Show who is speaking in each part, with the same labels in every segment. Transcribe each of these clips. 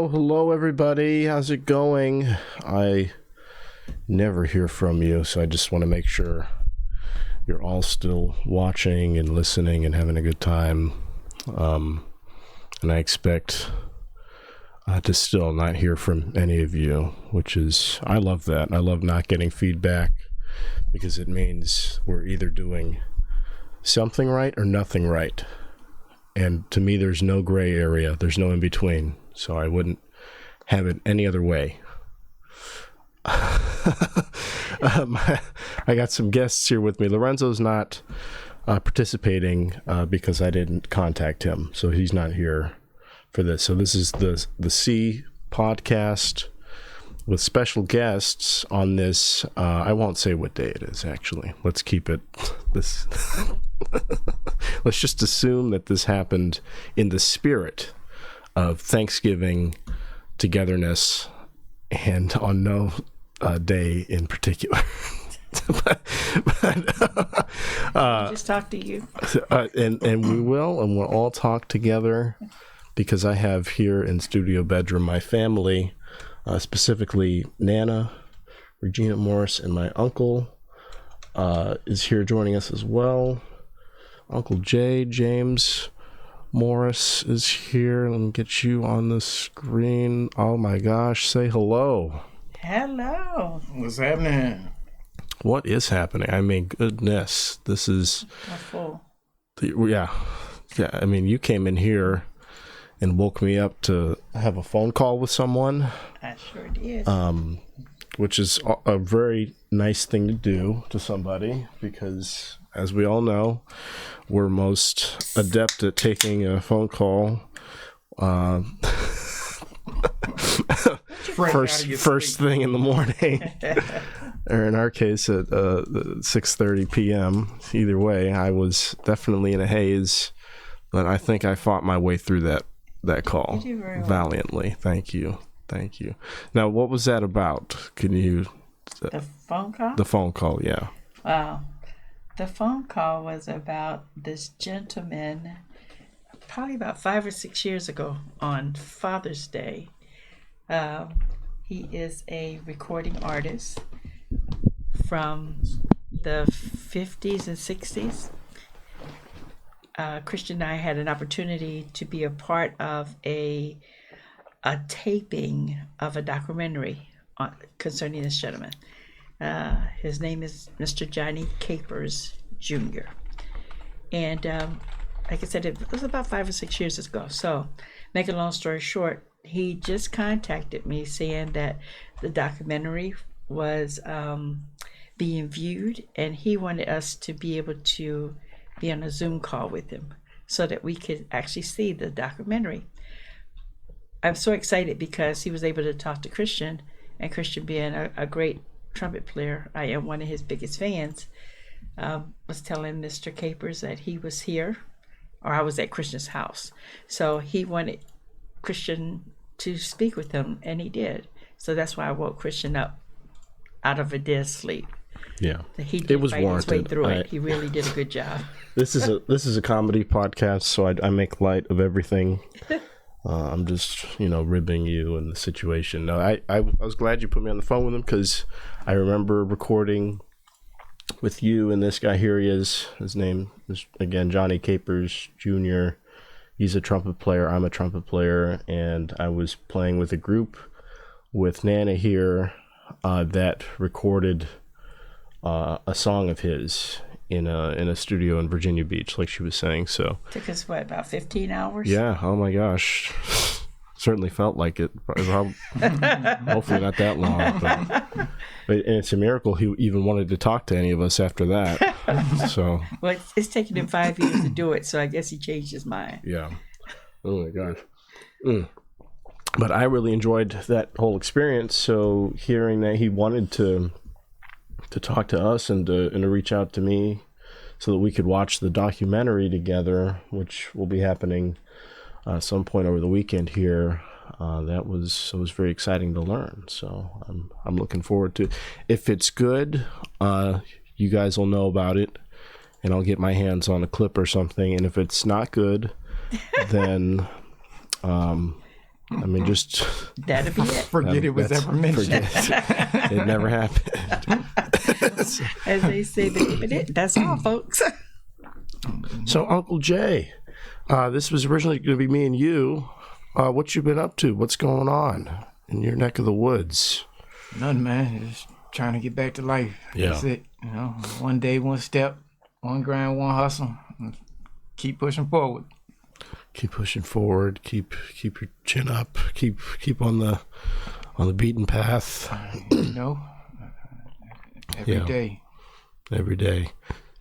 Speaker 1: Hello, everybody. How's it going? I never hear from you, so I just want to make sure you're all still watching and listening and having a good time. And I expect to still not hear from any of you, which is, I love that. I love not getting feedback because it means we're either doing something right or nothing right. And to me, there's no gray area. There's no in between. So I wouldn't have it any other way. I got some guests here with me. Lorenzo's not participating because I didn't contact him. So he's not here for this. So this is the C podcast with special guests on this. I won't say what day it is, actually. Let's keep it this. Let's just assume that this happened in the spirit of Thanksgiving, togetherness, and on no day in particular.
Speaker 2: Just talk to you.
Speaker 1: And we will, and we'll all talk together because I have here in studio bedroom my family, specifically Nana, Regina Morris, and my uncle is here joining us as well. Uncle Jay, James Morris is here. Let me get you on the screen. Oh my gosh, say hello.
Speaker 2: Hello.
Speaker 3: What's happening?
Speaker 1: What is happening? I mean, goodness, this is...
Speaker 2: full.
Speaker 1: Yeah. I mean, you came in here and woke me up to have a phone call with someone.
Speaker 2: I sure did.
Speaker 1: Which is a very nice thing to do to somebody because, as we all know, we're most adept at taking a phone call first thing in the morning, or in our case at 6:30 p.m. Either way, I was definitely in a haze, but I think I fought my way through that call valiantly. Thank you. Now, what was that about? Can you...
Speaker 2: The phone call?
Speaker 1: The phone call, yeah.
Speaker 2: Wow. The phone call was about this gentleman, probably about 5 or 6 years ago on Father's Day. He is a recording artist from the 50s and 60s. Christian and I had an opportunity to be a part of a taping of a documentary concerning this gentleman. His name is Mr. Johnny Capers Jr. And like I said, it was about 5 or 6 years ago. So, make a long story short, he just contacted me saying that the documentary was being viewed, and he wanted us to be able to be on a Zoom call with him so that we could actually see the documentary. I'm so excited because he was able to talk to Christian, and Christian being a great trumpet player, I am one of his biggest fans, was telling Mr. Capers that he was here, or I was at Christian's house. So he wanted Christian to speak with him, and he did. So that's why I woke Christian up out of a dead sleep.
Speaker 1: Yeah,
Speaker 2: it was warranted. His way through it. He really did a good job.
Speaker 1: This is a comedy podcast, so I make light of everything. I'm just, ribbing you and the situation. No, I was glad you put me on the phone with him because I remember recording with you and this guy. Here he is. His name is, again, Johnny Capers Jr. He's a trumpet player. I'm a trumpet player. And I was playing with a group with Nana here that recorded a song of his in a studio in Virginia Beach, like she was saying. So
Speaker 2: took us about 15 hours?
Speaker 1: Yeah. Oh my gosh. Certainly felt like it. Hopefully not that long. But and it's a miracle he even wanted to talk to any of us after that. So.
Speaker 2: Well, it's taken him 5 years to do it, so I guess he changed his mind.
Speaker 1: Yeah. Oh my gosh. But I really enjoyed that whole experience. So hearing that he wanted to to talk to us and to reach out to me so that we could watch the documentary together, which will be happening some point over the weekend here. It was very exciting to learn. So I'm looking forward to. If it's good, you guys will know about it, and I'll get my hands on a clip or something. And if it's not good, then just
Speaker 2: that'll be it.
Speaker 3: Forget it was ever mentioned.
Speaker 1: It never happened.
Speaker 2: As they say, that's all, folks.
Speaker 1: So, Uncle Jay, this was originally going to be me and you. What you been up to? What's going on in your neck of the woods?
Speaker 3: Nothing, man. Just trying to get back to life.
Speaker 1: Yeah.
Speaker 3: That's it. One day, one step, one grind, one hustle. Keep pushing forward.
Speaker 1: Keep pushing forward. Keep your chin up. Keep on the beaten path.
Speaker 3: Every day.
Speaker 1: Every day.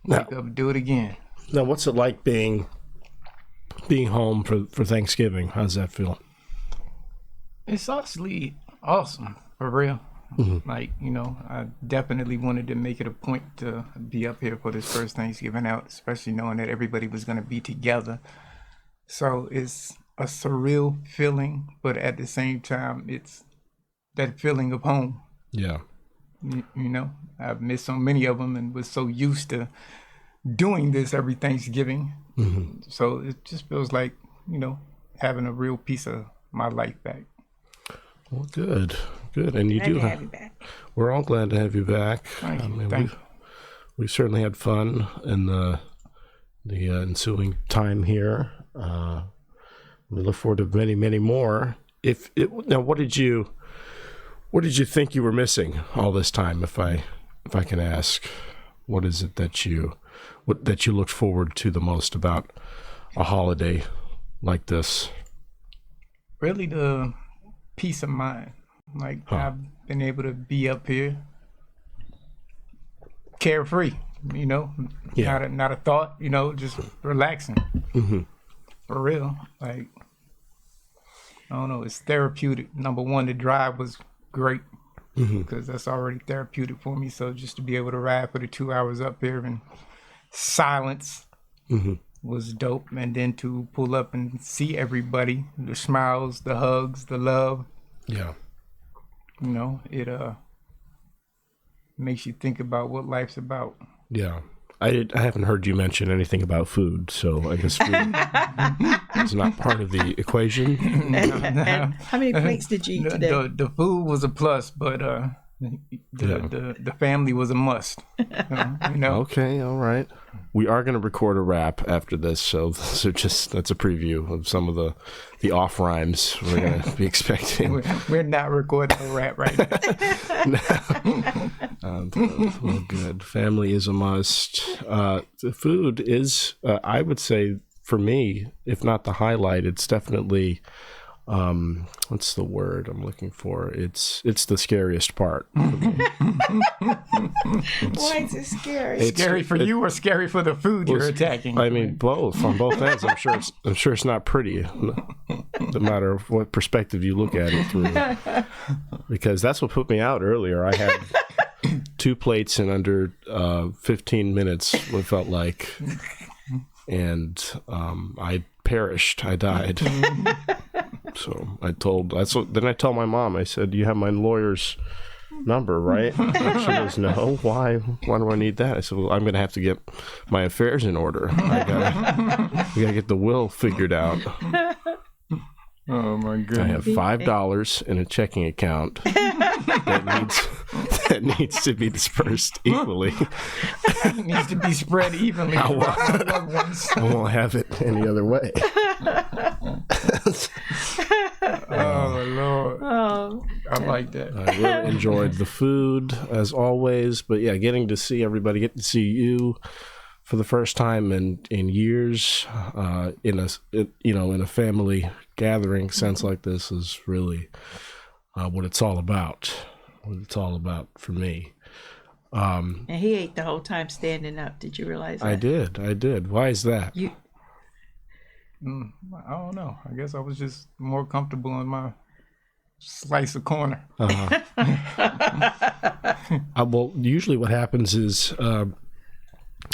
Speaker 3: Wake up and do it again.
Speaker 1: Now, what's it like being home for Thanksgiving? How does that feel?
Speaker 3: It's actually awesome, for real.
Speaker 1: Mm-hmm.
Speaker 3: I definitely wanted to make it a point to be up here for this first Thanksgiving out, especially knowing that everybody was going to be together. So it's a surreal feeling, but at the same time, it's that feeling of home.
Speaker 1: Yeah.
Speaker 3: I've missed so many of them and was so used to doing this every Thanksgiving.
Speaker 1: Mm-hmm.
Speaker 3: So it just feels like, having a real piece of my life back.
Speaker 1: Well, good. And you
Speaker 2: Glad to
Speaker 1: have
Speaker 2: have you back.
Speaker 1: We're all glad to have you back.
Speaker 3: Thank you.
Speaker 1: We've certainly had fun in the ensuing time here. We look forward to many, many more. Now, what did you think you were missing all this time? If I can ask, what is it that you looked forward to the most about a holiday like this?
Speaker 3: Really, the peace of mind. I've been able to be up here, carefree.
Speaker 1: Yeah.
Speaker 3: Not a thought. Just relaxing.
Speaker 1: Mm-hmm.
Speaker 3: For real, I don't know. It's therapeutic. Number one, the drive was great because that's already therapeutic for me. So just to be able to ride for the 2 hours up here in silence was dope. And then to pull up and see everybody, the smiles, the hugs, the love.
Speaker 1: Yeah.
Speaker 3: It makes you think about what life's about.
Speaker 1: Yeah. I haven't heard you mention anything about food, so I guess food is not part of the equation.
Speaker 2: And how many plates did you eat today?
Speaker 3: The food was a plus, but the family was a must.
Speaker 1: Okay, all right. We are going to record a rap after this, so that's a preview of some of the off rhymes we're going to be expecting.
Speaker 3: We're not recording a rap right now.
Speaker 1: Well, good. Family is a must. The food is, I would say, for me, if not the highlight, it's definitely. What's the word I'm looking for? It's the scariest part.
Speaker 2: Why is it scary?
Speaker 1: It's
Speaker 3: scary for you or scary for the food you're attacking?
Speaker 1: I mean, both on both ends. I'm sure it's not pretty, no matter what perspective you look at it through. Because that's what put me out earlier. I had 2 plates in under 15 minutes. What it felt like, and I perished. I died. So then I told my mom, I said, "You have my lawyer's number, right?" And she goes, "No, why do I need that?" I said, "Well, I'm going to have to get my affairs in order. We got to get the will figured out."
Speaker 3: Oh my goodness.
Speaker 1: I have $5 in a checking account that needs to be dispersed equally.
Speaker 3: It needs to be spread evenly.
Speaker 1: I won't have it any other way.
Speaker 3: Oh Lord.
Speaker 2: Oh,
Speaker 3: I like that.
Speaker 1: I really enjoyed the food as always, but yeah, getting to see everybody, getting to see you for the first time in years, in a family gathering sense like this is really what it's all about. What it's all about for me.
Speaker 2: and he ate the whole time standing up. Did you realize that?
Speaker 1: I did. Why is that?
Speaker 3: I don't know. I guess I was just more comfortable in my slice of corner.
Speaker 1: Well, usually what happens is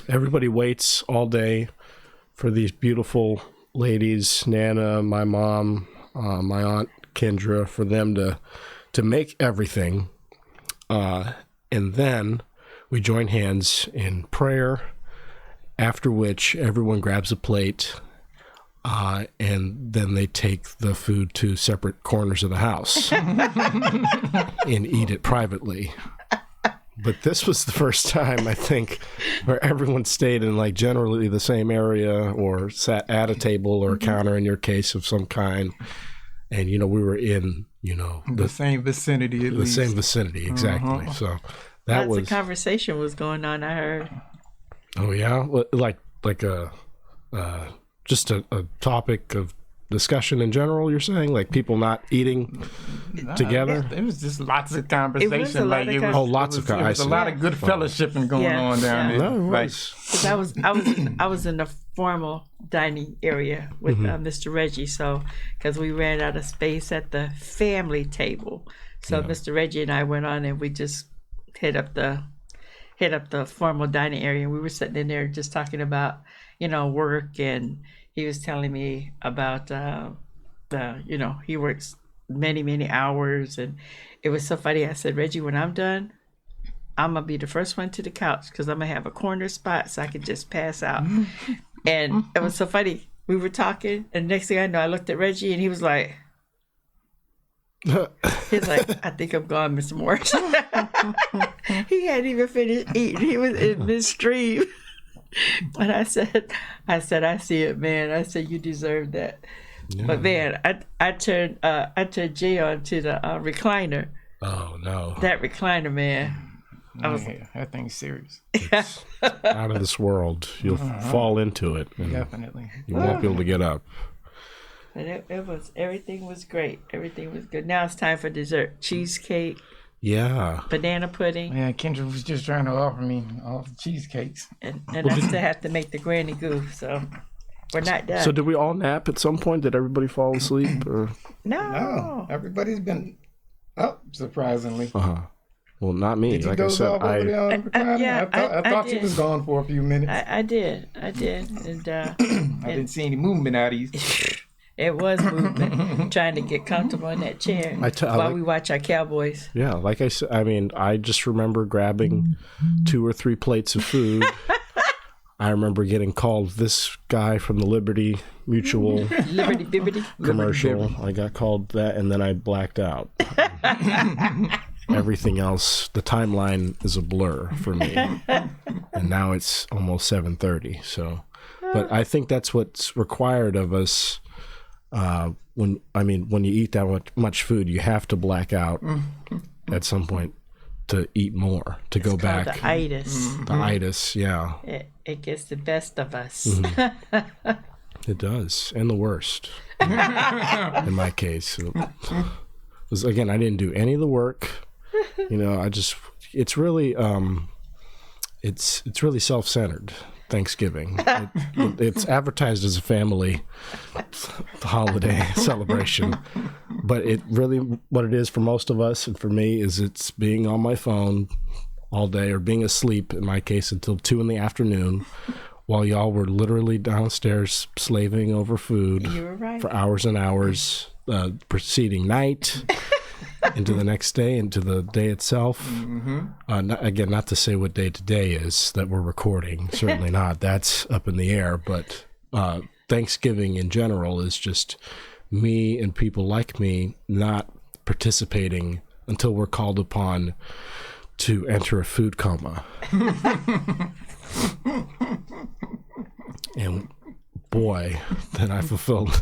Speaker 1: everybody waits all day for these beautiful ladies, Nana, my mom, my aunt Kendra, for them to make everything. And then we join hands in prayer, after which everyone grabs a plate, and then they take the food to separate corners of the house and eat it privately. But this was the first time, I think, where everyone stayed in like generally the same area or sat at a table or a counter in your case of some kind. And, we were in,
Speaker 3: the same vicinity at least.
Speaker 1: The same vicinity, exactly. So that was...
Speaker 2: a conversation was going on, I heard.
Speaker 1: Oh, yeah? Like just a topic of discussion in general, you're saying? Like people not eating together?
Speaker 3: It was just lots of conversation.
Speaker 2: It was a lot of
Speaker 1: lots of conversation.
Speaker 3: There was a lot of good fellowshipping going on down there.
Speaker 1: No, it was.
Speaker 2: 'Cause I was in the formal dining area with Mr. Reggie, so because we ran out of space at the family table, so Mr. Reggie and I went on and we just hit up the formal dining area. We were sitting in there just talking about work, and he was telling me about he works many hours, and it was so funny. I said, Reggie, when I'm done, I'm gonna be the first one to the couch because I'm gonna have a corner spot so I can just pass out. And it was so funny. We were talking, and next thing I know, I looked at Reggie, and he was like, I think I'm gone, Mr. Morris. He hadn't even finished eating. He was in midstream. And I said, I see it, man. I said, you deserve that. Yeah. But man, I turned Jay on to the recliner.
Speaker 1: Oh no,
Speaker 2: that recliner, man.
Speaker 3: That thing's serious.
Speaker 1: It's out of this world. You'll fall into it.
Speaker 3: Definitely.
Speaker 1: You won't be able to get up.
Speaker 2: And everything was great. Everything was good. Now it's time for dessert. Cheesecake.
Speaker 1: Yeah.
Speaker 2: Banana pudding.
Speaker 3: Yeah, Kendra was just trying to offer me all the cheesecakes.
Speaker 2: And I still have to make the granny goof, so we're not done.
Speaker 1: So did we all nap at some point? Did everybody fall asleep? Or?
Speaker 3: No. Everybody's been up, surprisingly.
Speaker 1: Well, not me.
Speaker 3: Did you
Speaker 1: like
Speaker 3: doze
Speaker 1: I said,
Speaker 3: off over there on the recliner? I thought you was gone for a few minutes.
Speaker 2: I did. And
Speaker 3: I didn't see any movement out of you.
Speaker 2: It was movement, trying to get comfortable in that chair while we watch our Cowboys.
Speaker 1: Yeah, like I said, I mean, I just remember grabbing 2 or 3 plates of food. I remember getting called this guy from the Liberty Mutual commercial. I got called that, and then I blacked out. Everything else, the timeline is a blur for me. And now it's almost 7:30. So, but I think that's what's required of us. When you eat that much food, you have to black out at some point to eat more, to go back.
Speaker 2: The itis.
Speaker 1: The itis, yeah.
Speaker 2: It gets the best of us.
Speaker 1: It does, and the worst. In my case, again, I didn't do any of the work. It's really self-centered. Thanksgiving. It's advertised as a family holiday celebration, but it really, what it is for most of us and for me is it's being on my phone all day, or being asleep in my case until 2 p.m, while y'all were literally downstairs slaving over food for hours and hours, preceding night. Into the next day, into the day itself. Again, not to say what day today is that we're recording. Certainly not. That's up in the air. But Thanksgiving in general is just me and people like me not participating until we're called upon to enter a food coma. And boy, then I fulfilled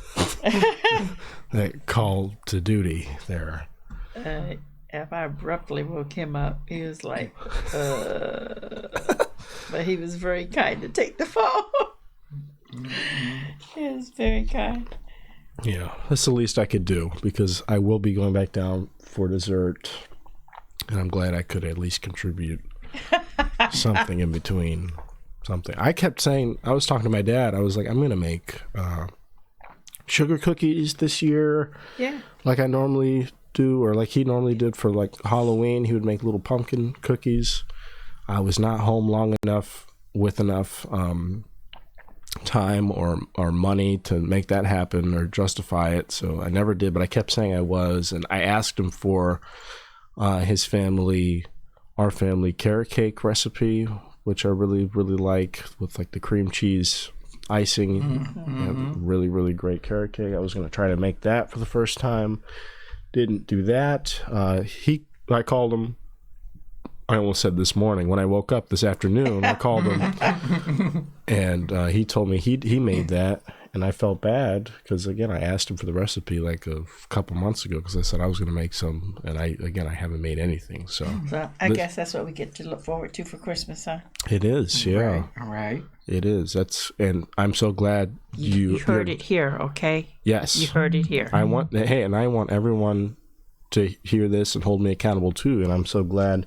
Speaker 1: that call to duty there.
Speaker 2: If I abruptly woke him up, he was like, but he was very kind to take the phone. He was very kind.
Speaker 1: Yeah, that's the least I could do, because I will be going back down for dessert, and I'm glad I could at least contribute something in between. Something. I kept saying, I was talking to my dad, I was like, I'm going to make sugar cookies this year.
Speaker 2: Yeah.
Speaker 1: Like I normally do, or like he normally did for like Halloween. He would make little pumpkin cookies. I was not home long enough with enough time or money to make that happen or justify it, so I never did, but I kept saying I was, and I asked him for our family carrot cake recipe, which I really, really like, with like the cream cheese icing. Really, really great carrot cake. I was going to try to make that for the first time. Didn't do that. I called him. I almost said this morning when I woke up this afternoon. I called him, and he told me he made that, and I felt bad because again I asked him for the recipe like a couple months ago because I said I was going to make some, and I haven't made anything. So
Speaker 2: I guess that's what we get to look forward to for Christmas, huh?
Speaker 1: It is, yeah.
Speaker 3: All right.
Speaker 1: It is. And I'm so glad
Speaker 2: you heard it here. Okay.
Speaker 1: Yes,
Speaker 2: you heard it here.
Speaker 1: I want everyone to hear this and hold me accountable too, and I'm so glad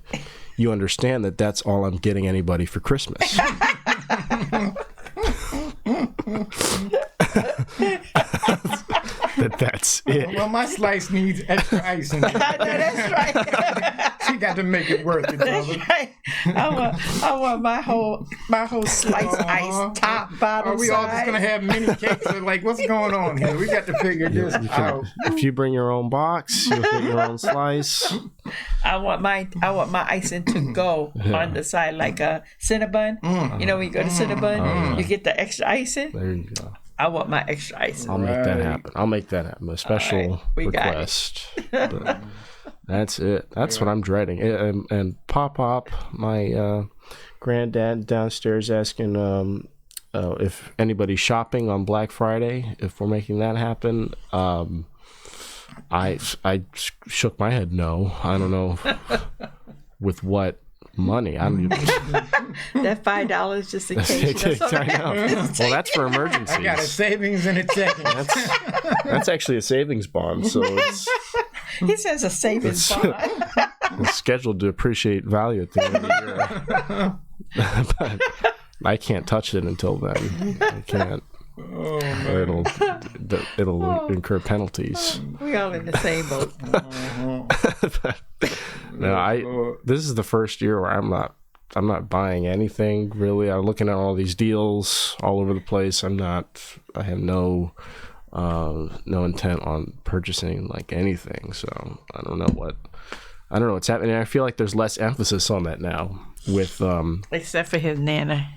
Speaker 1: you understand that that's all I'm getting anybody for Christmas. That's it.
Speaker 3: Well, my slice needs extra ice in it.
Speaker 2: That's right.
Speaker 3: She got to make it worth it,
Speaker 2: That's
Speaker 3: brother.
Speaker 2: right. I want my whole slice ice, top, bottom,
Speaker 3: Are we all just gonna have mini cakes? Or like, what's going on here? We got to figure this out.
Speaker 1: If you bring your own box, you'll get your own slice.
Speaker 2: I want my icing to go on the side like a Cinnabon. You know when you go to Cinnabon, you get the extra icing.
Speaker 1: There you go.
Speaker 2: I want my extra icing.
Speaker 1: I'll make that happen. A special request. But that's it. That's what I'm dreading. And Pop, my granddad downstairs asking if anybody's shopping on Black Friday, if we're making that happen. I shook my head no. I don't know with what money. I don't even.
Speaker 2: That $5 just in case.
Speaker 1: I know. Well, that's for emergencies.
Speaker 3: I got a savings and a checking.
Speaker 1: That's actually a savings bond. So
Speaker 2: He says a savings bond.
Speaker 1: it's scheduled to appreciate value at the end of the year. But I can't touch it until then. I can't.
Speaker 3: Oh, man.
Speaker 1: It'll incur penalties.
Speaker 2: We all in the same boat.
Speaker 1: No, this is the first year where I'm not buying anything really. I'm looking at all these deals all over the place. I have no intent on purchasing like anything. So I don't know what's happening. I feel like there's less emphasis on that now with
Speaker 2: Except for his nana.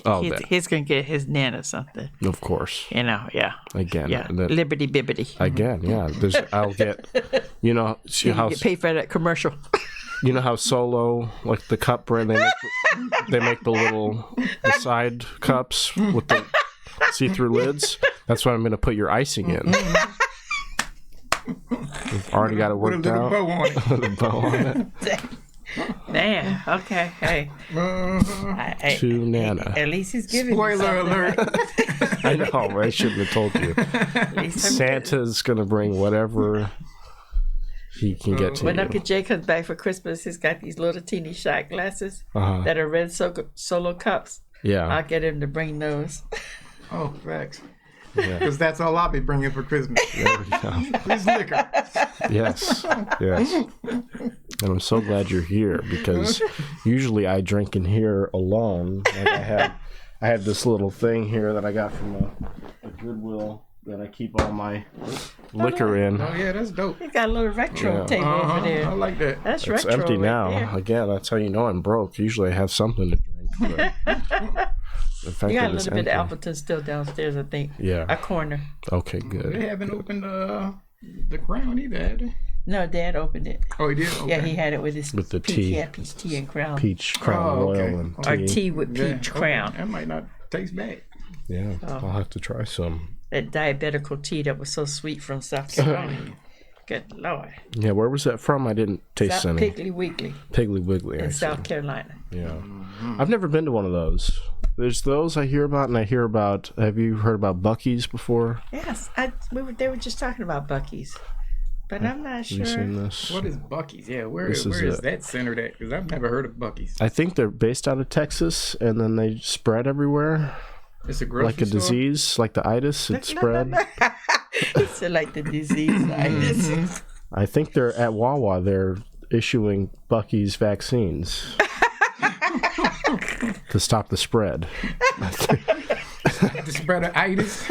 Speaker 1: Oh,
Speaker 2: he's gonna get his nana something.
Speaker 1: Of course.
Speaker 2: Yeah.
Speaker 1: Again.
Speaker 2: Yeah. Liberty bibbity.
Speaker 1: Again, yeah. I'll get, see
Speaker 2: you
Speaker 1: how
Speaker 2: get paid for that commercial.
Speaker 1: You know how Solo, like the cup brand, they make the side cups with the see-through lids. That's what I'm going to put your icing in. We've already got it worked out.
Speaker 3: With a bow on it.
Speaker 1: With a bow on it.
Speaker 2: Man, okay, hey.
Speaker 1: To Nana.
Speaker 2: At least he's giving
Speaker 3: Spoiler alert.
Speaker 1: I know, I shouldn't have told you. Santa's going to bring whatever he can get to
Speaker 2: when
Speaker 1: you.
Speaker 2: Uncle Jay comes back for Christmas, he's got these little teeny shot glasses that are red Solo cups.
Speaker 1: Yeah.
Speaker 2: I'll get him to bring those.
Speaker 3: Oh, facts.
Speaker 1: Yeah.
Speaker 3: Because that's all I'll be bringing for Christmas.
Speaker 1: There we go.
Speaker 3: It's liquor.
Speaker 1: Yes. And I'm so glad you're here because usually I drink in here alone. Like I have this little thing here that I got from a Goodwill that I keep all my liquor in.
Speaker 3: Oh, yeah, that's dope.
Speaker 2: He's got a little retro table over there.
Speaker 3: I like that.
Speaker 2: That's
Speaker 1: It's
Speaker 2: retro.
Speaker 1: empty
Speaker 2: right
Speaker 1: now.
Speaker 2: there.
Speaker 1: Again, that's how you know I'm broke. Usually I have something to drink. But the fact
Speaker 2: You got
Speaker 1: that
Speaker 2: a
Speaker 1: it's
Speaker 2: little bit of
Speaker 1: empty-
Speaker 2: Appleton still downstairs, I think.
Speaker 1: Yeah.
Speaker 2: A corner.
Speaker 1: Okay,
Speaker 3: They
Speaker 1: good.
Speaker 3: haven't opened the Crown either, have they?
Speaker 2: No, Dad opened it.
Speaker 3: Oh, he did? Okay.
Speaker 2: Yeah, he had it with his
Speaker 1: With the
Speaker 2: peach,
Speaker 1: tea.
Speaker 2: Yeah, peach tea and crown.
Speaker 1: Peach Crown
Speaker 3: Oh, okay.
Speaker 1: Royal and
Speaker 2: Or
Speaker 1: tea.
Speaker 2: tea with
Speaker 3: Yeah,
Speaker 2: peach
Speaker 3: okay.
Speaker 2: crown.
Speaker 3: That might not taste bad.
Speaker 1: Yeah, I'll have to try some.
Speaker 2: That diabetical tea that was so sweet from South Carolina. Good Lord.
Speaker 1: Yeah, where was that from? I didn't taste
Speaker 2: South
Speaker 1: any.
Speaker 2: Piggly Wiggly
Speaker 1: Piggly Wiggly. I
Speaker 2: in
Speaker 1: see.
Speaker 2: South Carolina.
Speaker 1: Yeah. I've never been to one of those. There's those I hear about, and I hear about. Have you heard about Buc-ee's before?
Speaker 2: Yes, they were just talking about Buc-ee's. But I'm not
Speaker 1: Have you
Speaker 2: sure.
Speaker 1: seen this?
Speaker 3: What is Buc-ee's? Yeah, where
Speaker 1: This
Speaker 3: is
Speaker 1: is it.
Speaker 3: that centered at? Because I've never heard of Buc-ee's.
Speaker 1: I think they're based out of Texas, and then they spread everywhere.
Speaker 3: It's a grocery
Speaker 1: Like a
Speaker 3: store?
Speaker 1: disease, like the itis, it spread.
Speaker 2: He said like the disease.
Speaker 1: I think they're at Wawa. They're issuing Bucky's vaccines to stop the spread.
Speaker 3: The spread of itis.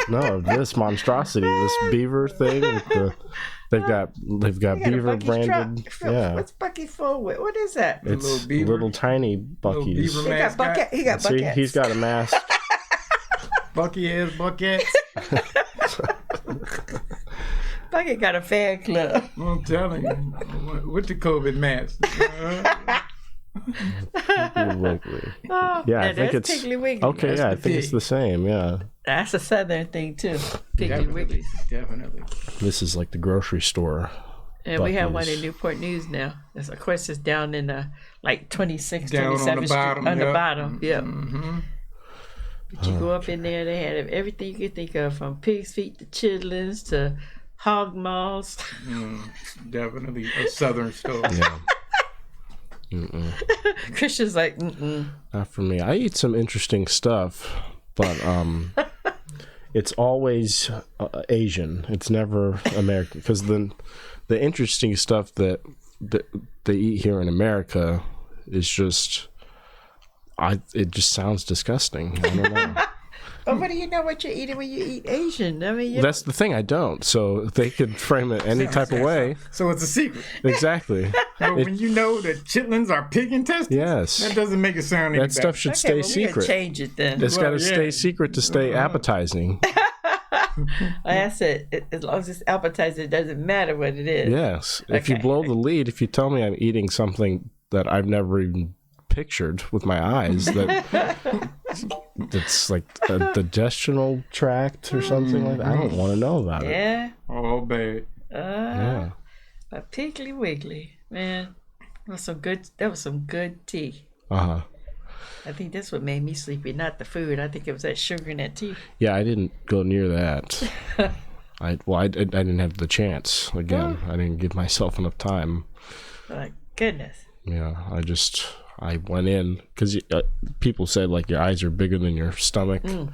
Speaker 1: No, this monstrosity, this beaver thing. They've got beaver branded. Yeah,
Speaker 2: What's Bucky full with? What is that?
Speaker 1: it's
Speaker 3: little beaver.
Speaker 1: little tiny Bucky's.
Speaker 3: Little beaver
Speaker 2: He got
Speaker 3: mascot.
Speaker 2: bucket. He got
Speaker 1: See,
Speaker 2: buckets.
Speaker 1: he's got a mask.
Speaker 3: Bucky has buckets.
Speaker 2: Bucky got a fan club.
Speaker 3: I'm telling you. With the COVID mask.
Speaker 1: Wiggly.
Speaker 2: Oh,
Speaker 1: Yeah, I
Speaker 2: now
Speaker 1: think
Speaker 2: that's
Speaker 1: it's
Speaker 2: Piggly Wiggly.
Speaker 1: okay.
Speaker 3: That's
Speaker 1: Yeah, I
Speaker 3: the
Speaker 1: think it's
Speaker 3: pig.
Speaker 1: the same. Yeah,
Speaker 2: That's a southern thing too. Piggly
Speaker 3: Definitely.
Speaker 2: Wiggly.
Speaker 3: Definitely.
Speaker 1: this is like the grocery store.
Speaker 2: And we have one
Speaker 1: Buc-ee's.
Speaker 2: in Newport News now. It's, of course, it's down in like 26,
Speaker 3: Down on the
Speaker 2: 27
Speaker 3: bottom,
Speaker 2: on the
Speaker 3: yeah.
Speaker 2: bottom. Yeah.
Speaker 3: Mm-hmm.
Speaker 2: But you go up in there, they had everything you could think of, from pig's feet to chitlins to hog maws.
Speaker 3: Definitely a southern store.
Speaker 1: Yeah.
Speaker 2: Christian's like, mm-mm.
Speaker 1: Not for me. I eat some interesting stuff, but it's always Asian. It's never American, because the interesting stuff that they eat here in America is just it just sounds disgusting. I don't know.
Speaker 2: But what do you know what you're eating when you eat Asian? I mean,
Speaker 1: That's the thing. I don't. So they could frame it any type of way.
Speaker 3: So it's a secret.
Speaker 1: Exactly.
Speaker 3: But when you know that chitlins are pig intestines,
Speaker 1: Yes.
Speaker 3: that doesn't make it sound any
Speaker 1: That stuff should
Speaker 2: okay,
Speaker 1: stay
Speaker 2: well, we're gonna
Speaker 1: secret.
Speaker 2: change it then.
Speaker 1: It's got to
Speaker 3: Well, yeah.
Speaker 1: stay secret to stay appetizing.
Speaker 2: Like I said, as long as it's appetizing, it doesn't matter what it is.
Speaker 1: Yes. If you
Speaker 2: Okay.
Speaker 1: blow the lead, if you tell me I'm eating something that I've never even pictured with my eyes, that's like a digestional tract or something like that, I don't want to know about it.
Speaker 2: Yeah.
Speaker 3: all bad.
Speaker 1: Yeah.
Speaker 2: But Piggly Wiggly, man, that was some good tea.
Speaker 1: Uh-huh.
Speaker 2: I think that's what made me sleepy, not the food. I think it was that sugar in that tea.
Speaker 1: Yeah, I didn't go near that. I didn't have the chance. Again, I didn't give myself enough time.
Speaker 2: Like, goodness.
Speaker 1: Yeah, I went in because people said like your eyes are bigger than your stomach, and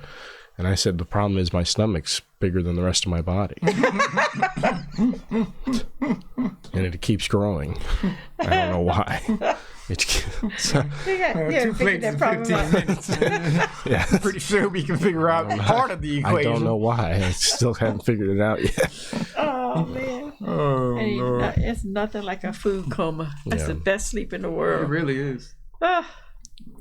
Speaker 1: I said the problem is my stomach's bigger than the rest of my body, and it keeps growing. I don't know why. So,
Speaker 2: Yeah,
Speaker 3: Two plates
Speaker 2: that
Speaker 3: in
Speaker 2: problem
Speaker 3: 15
Speaker 2: out.
Speaker 3: minutes.
Speaker 1: yeah,
Speaker 3: Pretty sure we can figure out part of the
Speaker 1: I
Speaker 3: equation.
Speaker 1: don't know why. I still haven't figured it out yet.
Speaker 2: Oh, man.
Speaker 3: Oh, Lord.
Speaker 2: It's nothing like a food coma. That's
Speaker 1: Yeah.
Speaker 2: the best sleep in the
Speaker 3: It
Speaker 2: world.
Speaker 3: really is.
Speaker 2: Ah,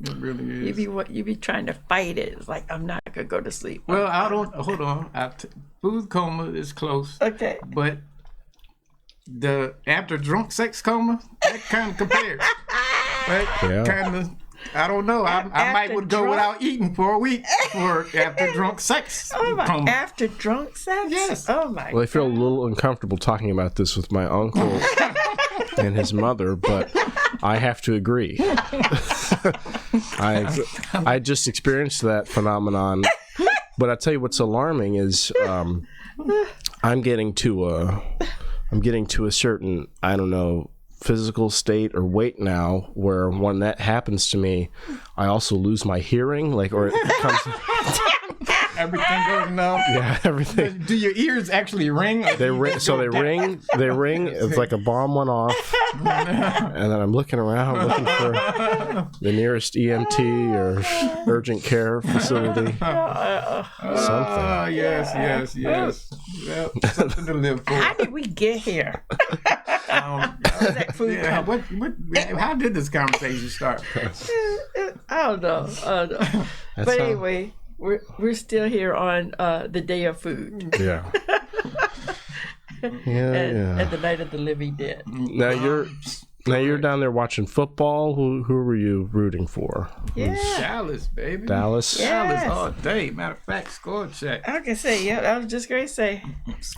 Speaker 3: It really
Speaker 2: you
Speaker 3: is.
Speaker 2: be trying to fight it. It's like, I'm not going to go to sleep.
Speaker 3: Well, I don't. Hold on. Food coma is close,
Speaker 2: Okay.
Speaker 3: but the after drunk sex coma, that kind of compares. That
Speaker 1: Yeah.
Speaker 3: kind of. I don't know. I might
Speaker 2: After
Speaker 3: would go
Speaker 2: drunk-
Speaker 3: without eating for a week for after drunk sex
Speaker 2: Oh, my.
Speaker 3: coma.
Speaker 2: After drunk sex?
Speaker 3: Yes.
Speaker 2: Oh, my.
Speaker 1: Well, I feel a little uncomfortable talking about this with my uncle and his mother, but I have to agree. I just experienced that phenomenon, but I tell you what's alarming is I'm getting to a certain, I don't know, physical state or weight now where when that happens to me, I also lose my hearing, like, or it becomes
Speaker 3: Everything goes numb.
Speaker 1: yeah, everything.
Speaker 3: Do your ears actually ring? Or
Speaker 1: They
Speaker 3: do you
Speaker 1: ring,
Speaker 3: just
Speaker 1: so
Speaker 3: go
Speaker 1: they
Speaker 3: down?
Speaker 1: ring. It's like a bomb went off, and then I'm looking around looking for the nearest EMT or urgent care facility.
Speaker 3: Ah, yes. Yep, something to live for.
Speaker 2: How did we get here? That food
Speaker 3: Yeah,
Speaker 2: coma.
Speaker 3: how did this conversation start?
Speaker 2: I don't know. But
Speaker 1: how-
Speaker 2: anyway, we're still here on the day of food
Speaker 1: Yeah.
Speaker 2: and the night of the living dead.
Speaker 1: Now you're down there watching football. Who were you rooting for?
Speaker 2: Yeah,
Speaker 3: Dallas, baby.
Speaker 1: Dallas.
Speaker 2: Yeah.
Speaker 3: Dallas
Speaker 2: Yes.
Speaker 3: all day. Matter of fact, score check.
Speaker 2: I can say. Yeah, I was just going to say.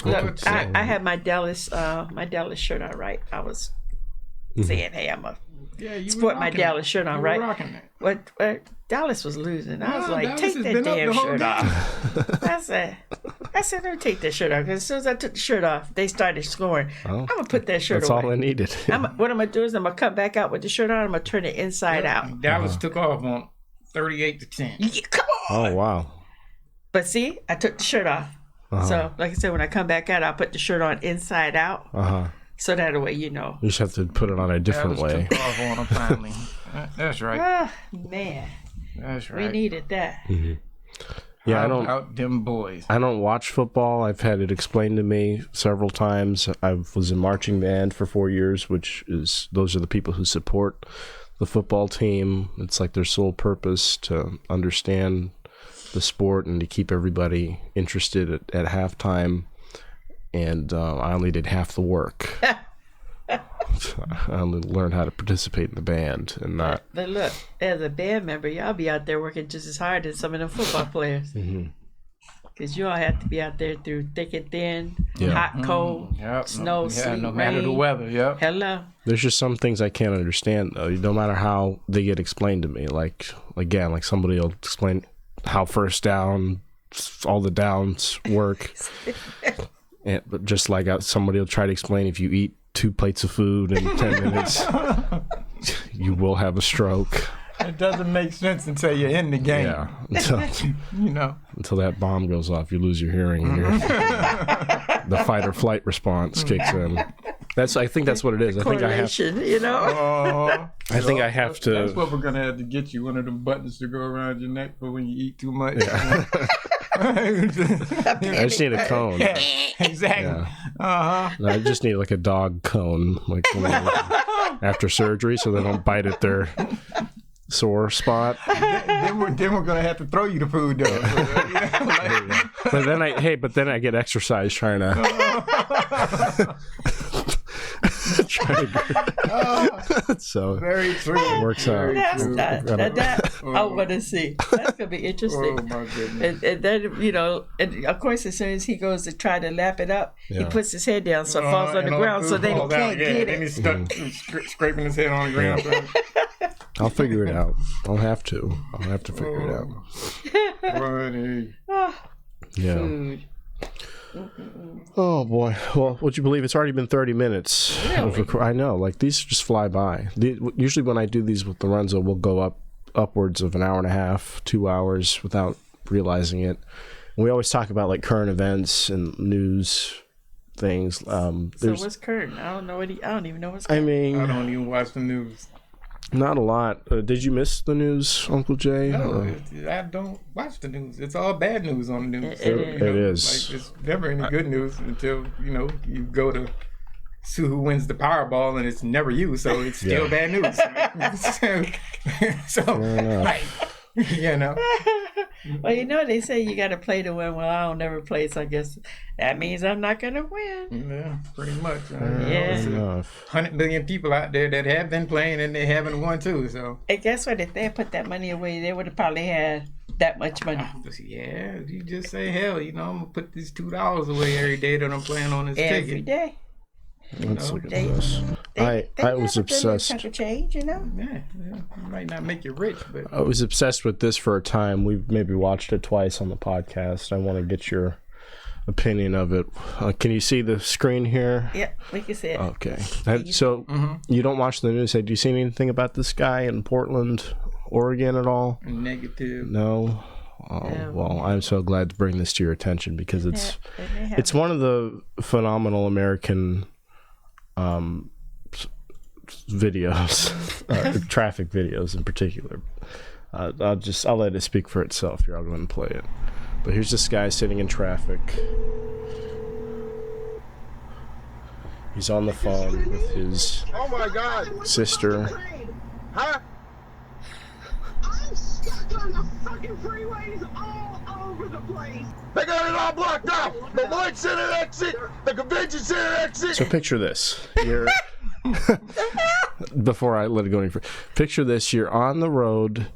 Speaker 2: Look, I had my Dallas shirt on, right? I was saying, hey, I'm a
Speaker 3: Yeah, you
Speaker 2: sport
Speaker 3: were
Speaker 2: my
Speaker 3: rocking
Speaker 2: Dallas
Speaker 3: it.
Speaker 2: shirt on,
Speaker 3: You were
Speaker 2: right?
Speaker 3: rocking it.
Speaker 2: What Dallas was losing. I was
Speaker 3: No,
Speaker 2: like,
Speaker 3: Dallas
Speaker 2: take
Speaker 3: has
Speaker 2: that
Speaker 3: been up
Speaker 2: damn
Speaker 3: the whole
Speaker 2: shirt
Speaker 3: game.
Speaker 2: off. I said, let me take that shirt off. Because as soon as I took the shirt off, they started scoring.
Speaker 1: Oh,
Speaker 2: I'm going to put that shirt
Speaker 1: That's
Speaker 2: away.
Speaker 1: all I needed.
Speaker 2: What I'm going to do is I'm going to come back out with the shirt on. I'm going to turn it inside out.
Speaker 3: Dallas took off on 38-10.
Speaker 2: Yeah, come on.
Speaker 1: Oh wow.
Speaker 2: But see, I took the shirt off. So, like I said, when I come back out, I'll put the shirt on inside out. So that way,
Speaker 1: You just have to put it on a different way.
Speaker 3: Took off on 'em finally. That's right.
Speaker 2: Ah, man.
Speaker 3: That's right.
Speaker 2: We needed that.
Speaker 1: Yeah,
Speaker 3: How about them boys?
Speaker 1: I don't watch football. I've had it explained to me several times. I was in marching band for 4 years, those are the people who support the football team. It's like their sole purpose to understand the sport and to keep everybody interested at halftime. And I only did half the work. I only learned how to participate in the band and not.
Speaker 2: But look, as a band member, y'all be out there working just as hard as some of them football players. Because you all have to be out there through thick and thin, hot, cold, snow, sleet,
Speaker 3: no matter the weather. Yep.
Speaker 2: Hello.
Speaker 1: There's just some things I can't understand though. No matter how they get explained to me, like somebody will explain how first down, all the downs work. But just like somebody will try to explain if you eat 2 plates of food in 10 minutes, you will have a stroke.
Speaker 3: It doesn't make sense until you're in the game.
Speaker 1: Yeah, until that bomb goes off, you lose your hearing. And the fight or flight response kicks in. I think that's what it is. I think I have. I think I have to.
Speaker 3: That's what we're gonna have to get you, one of them buttons to go around your neck for when you eat too much.
Speaker 1: Yeah. I just need a cone.
Speaker 3: Yeah, exactly.
Speaker 1: Yeah. I just need like a dog cone, like after surgery, so they don't bite at their sore spot.
Speaker 3: Then we're gonna have to throw you the food though.
Speaker 1: But then I get exercise trying to. So
Speaker 3: very true.
Speaker 1: It works out.
Speaker 2: That I want to see. That's gonna be interesting.
Speaker 3: Oh my goodness.
Speaker 2: And then and of course, as soon as he goes to try to lap it up, he puts his head down so it falls on the ground, so then he can't get it.
Speaker 3: And he's stuck scraping his head on the ground.
Speaker 1: I'll figure it out. I'll have to figure it out.
Speaker 3: Funny.
Speaker 1: Yeah.
Speaker 2: Food.
Speaker 1: Oh boy. Well, would you believe it's already been 30 minutes?
Speaker 2: Really?
Speaker 1: I know. Like these just fly by. Usually when I do these with Lorenzo, we'll go upwards of an hour and a half, 2 hours without realizing it. And we always talk about like current events and news things.
Speaker 2: So what's current? I don't even know what's current.
Speaker 1: I mean,
Speaker 3: I don't even watch the news.
Speaker 1: Not a lot. Did you miss the news, Uncle Jay?
Speaker 3: No, I don't watch the news. It's all bad news on the news.
Speaker 1: It is.
Speaker 3: Like, it's never any good news until, you go to see who wins the Powerball and it's never you, so it's still bad news. so like,
Speaker 2: Well, they say you got to play to win. Well, I don't never play, so I guess that means I'm not going to win.
Speaker 3: Yeah, pretty much.
Speaker 2: Yeah.
Speaker 3: 100 million people out there that have been playing and they haven't won too. So.
Speaker 2: And guess what? If they had put that money away, they would have probably had that much money.
Speaker 3: Yeah, you just say, hell, I'm going to put these $2 away every day that I'm playing on this ticket.
Speaker 2: Every day.
Speaker 1: Let's look at this. I was obsessed.
Speaker 2: Chunk of change,
Speaker 3: Yeah, it might not make you rich, but
Speaker 1: I was obsessed with this for a time. We've maybe watched it twice on the podcast. I want to get your opinion of it. Can you see the screen here?
Speaker 2: Yeah, we can see it.
Speaker 1: Okay. So you don't watch the news. Do you see anything about this guy in Portland, Oregon at all?
Speaker 3: negative.
Speaker 1: No. Oh, well, I'm so glad to bring this to your attention because it's one of the phenomenal American videos, traffic videos in particular. I'll let it speak for itself here. I'll go ahead and play it. But here's this guy sitting in traffic. He's on the phone with his sister.
Speaker 4: Huh? I'm stuck on the fucking freeways all over the place. They got it all blocked off. The Lloyd Center exit, the Convention Center exit.
Speaker 1: So picture this. You're before I let it go any further. Picture this. You're on the road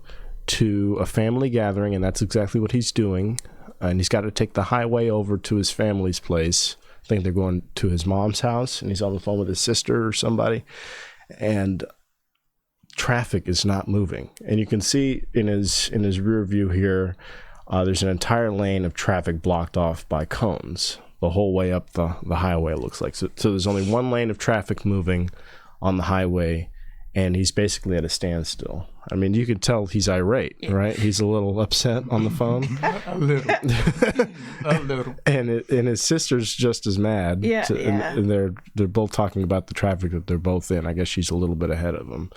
Speaker 1: to a family gathering, and that's exactly what he's doing. And he's got to take the highway over to his family's place. I think they're going to his mom's house, and he's on the phone with his sister or somebody. And traffic is not moving. And you can see in his rear view here, there's an entire lane of traffic blocked off by cones the whole way up the highway, it looks like. So there's only one lane of traffic moving on the highway, and he's basically at a standstill. I mean, you can tell he's irate, right? He's a little upset on the phone.
Speaker 3: A little. A little.
Speaker 1: And his sister's just as mad.
Speaker 2: Yeah,
Speaker 1: And they're both talking about the traffic that they're both in. I guess she's a little bit ahead of him.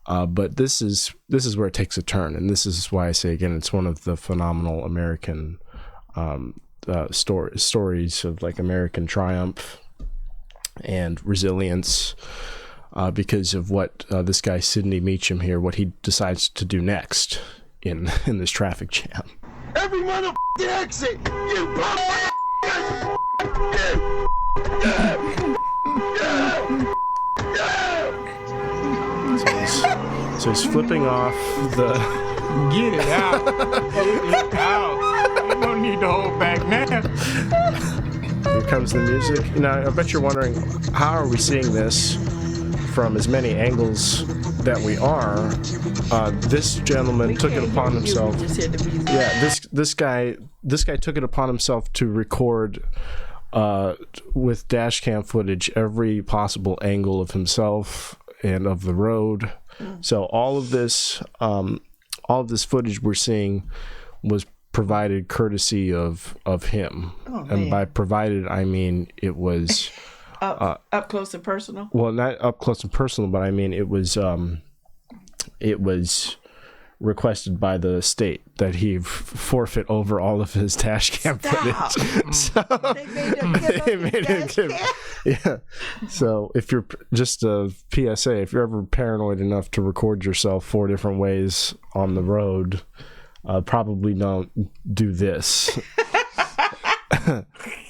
Speaker 1: But this is where it takes a turn, and this is why I say again, it's one of the phenomenal American stories of like American triumph and resilience, because of what this guy Sidney Meacham here, what he decides to do next in this traffic jam.
Speaker 4: Every motherfucking exit, you punk
Speaker 1: So he's flipping off the...
Speaker 3: Get it out. Get it out. You don't need to hold back now.
Speaker 1: Here comes the music. Now, I bet you're wondering, how are we seeing this from as many angles that we are? This gentleman took it upon himself. Yeah, this guy took it upon himself to record with dash cam footage every possible angle of himself and of the road. So all of this footage we're seeing was provided courtesy of him. And by provided, I mean it was
Speaker 2: up close and personal.
Speaker 1: Well, not up close and personal, but I mean it was requested by the state that he forfeit over all of his dash cam footage. So they made him give. Yeah. So if you're just a PSA, if you're ever paranoid enough to record yourself 4 different ways on the road, probably don't do this.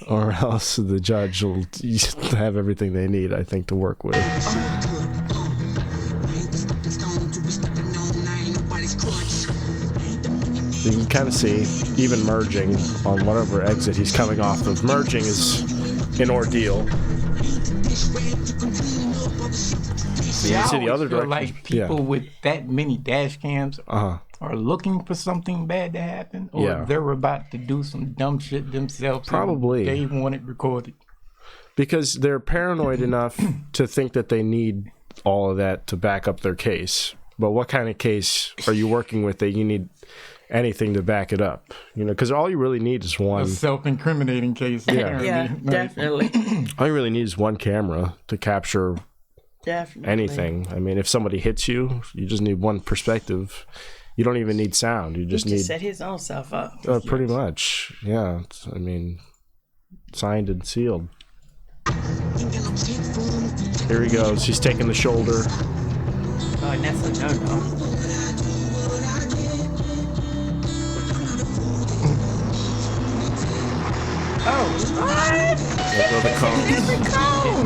Speaker 1: Or else the judge will have everything they need, I think, to work with. So you can kind of see, even merging on whatever exit he's coming off of. Merging is an ordeal.
Speaker 3: See, I see the other direction. Like people with that many dash cams are looking for something bad to happen, or they're about to do some dumb shit themselves.
Speaker 1: Probably.
Speaker 3: They want it recorded.
Speaker 1: Because they're paranoid enough to think that they need all of that to back up their case. But what kind of case are you working with that you need anything to back it up? You know, because all you really need is one.
Speaker 3: A self-incriminating case.
Speaker 2: Yeah, definitely.
Speaker 1: All you really need is one camera to capture anything. I mean, if somebody hits you, you just need one perspective. You don't even need sound. You just need
Speaker 2: set his own self up.
Speaker 1: Pretty much, yeah. I mean, signed and sealed. Here he goes. He's taking the shoulder.
Speaker 2: Oh, and that's a no-no. Oh, what?
Speaker 1: The cones.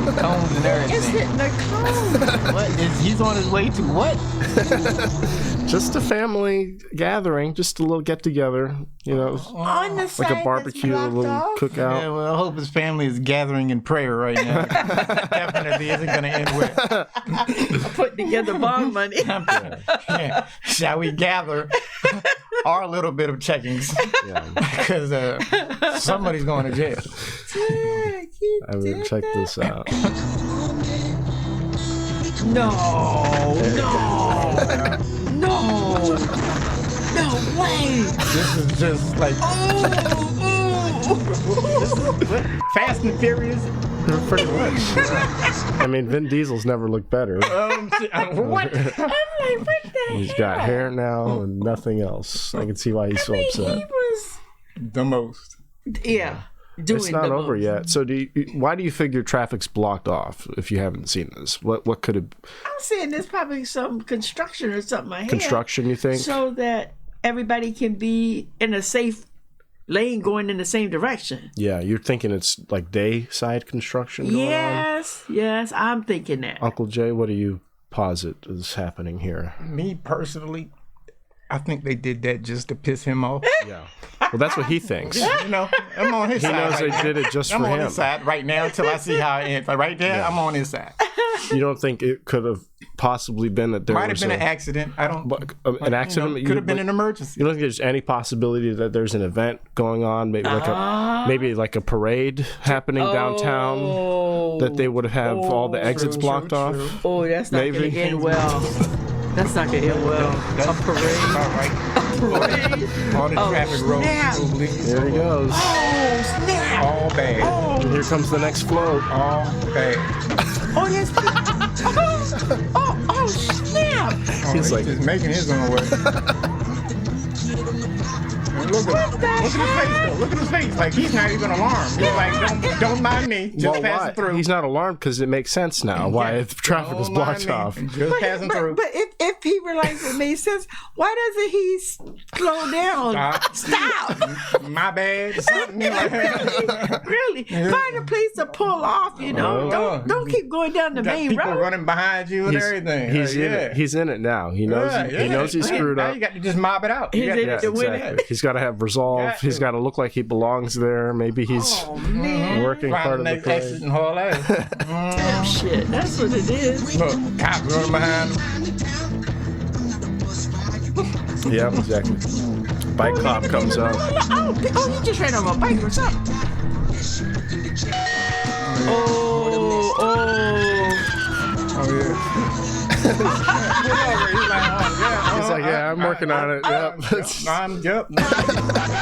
Speaker 3: The cones and everything.
Speaker 2: It's hitting the cone.
Speaker 3: What? He's on his way to what?
Speaker 1: Just a family gathering, just a little get together, you know,
Speaker 2: on the
Speaker 1: like a barbecue, a little cookout.
Speaker 3: Yeah, well, I hope his family is gathering in prayer right now. Definitely isn't going to end with
Speaker 2: putting together bond money.
Speaker 3: Yeah. Shall we gather our little bit of checkings? Because somebody's going to jail.
Speaker 1: I mean, check this out.
Speaker 2: No way.
Speaker 3: This is just like Fast and Furious.
Speaker 1: Pretty much. I mean, Vin Diesel's never looked better.
Speaker 3: What?
Speaker 1: He's got hair now and nothing else. I can see why he's so upset.
Speaker 2: He was
Speaker 3: the most.
Speaker 2: Yeah.
Speaker 1: It's not over yet. So why do you figure traffic's blocked off if you haven't seen this? What could it...
Speaker 2: I'm saying there's probably some construction or something ahead.
Speaker 1: Construction, you think?
Speaker 2: So that everybody can be in a safe lane going in the same direction.
Speaker 1: Yeah, you're thinking it's like day side construction going on?
Speaker 2: Yes, I'm thinking that.
Speaker 1: Uncle Jay, what do you posit is happening here?
Speaker 3: Me personally, I think they did that just to piss him off.
Speaker 1: Yeah. Well, that's what he thinks.
Speaker 3: You know, I'm on his side.
Speaker 1: He knows they did it just for him.
Speaker 3: I'm on his side right now until I see how it ends. Like right there, I'm on his side.
Speaker 1: You don't think it could have possibly been that there
Speaker 3: Might have
Speaker 1: was
Speaker 3: been an accident. I don't.
Speaker 1: an accident?
Speaker 3: Could have been an emergency.
Speaker 1: You don't think there's any possibility that there's an event going on, maybe like a parade happening downtown, that they would have all the exits blocked off?
Speaker 2: Oh, that's not going to end well. That's not going to end well. A parade.
Speaker 3: All right.
Speaker 2: Parade.
Speaker 3: All the traffic roads.
Speaker 1: There he goes.
Speaker 2: Oh, snap.
Speaker 3: All bad.
Speaker 1: And here comes the next float.
Speaker 3: All bad.
Speaker 2: Oh, yes. Oh, snap.
Speaker 1: He's like
Speaker 3: just making his own way. Look at his face, though. Look at his face. Like, he's not even alarmed. He's like, don't mind me. Just passing through.
Speaker 1: He's not alarmed because it makes sense now why the traffic was blocked off.
Speaker 3: Just passing through.
Speaker 2: But if he realized it made sense, why doesn't he slow down? Stop.
Speaker 3: My bad. Something like that.
Speaker 2: Really? Find a place to pull off, you know. Don't keep going down the main
Speaker 3: people
Speaker 2: road.
Speaker 3: running behind you and everything.
Speaker 1: He's in it. He's in it now. He knows. He knows he screwed
Speaker 3: now
Speaker 1: up.
Speaker 3: you got to just mob it out.
Speaker 2: He's in it to win it.
Speaker 1: He's got to have resolve. He's got to look like he belongs there. Maybe he's working part of the
Speaker 3: next exit
Speaker 1: parade.
Speaker 3: and haul ass.
Speaker 2: Damn shit. That's what it is.
Speaker 3: Look, cops running behind him.
Speaker 1: Yeah, exactly. Bike cop comes up.
Speaker 2: Oh, he just ran on my bike. What's up? Oh,
Speaker 3: yeah.
Speaker 1: He's like, yeah, I'm working on it. Yep.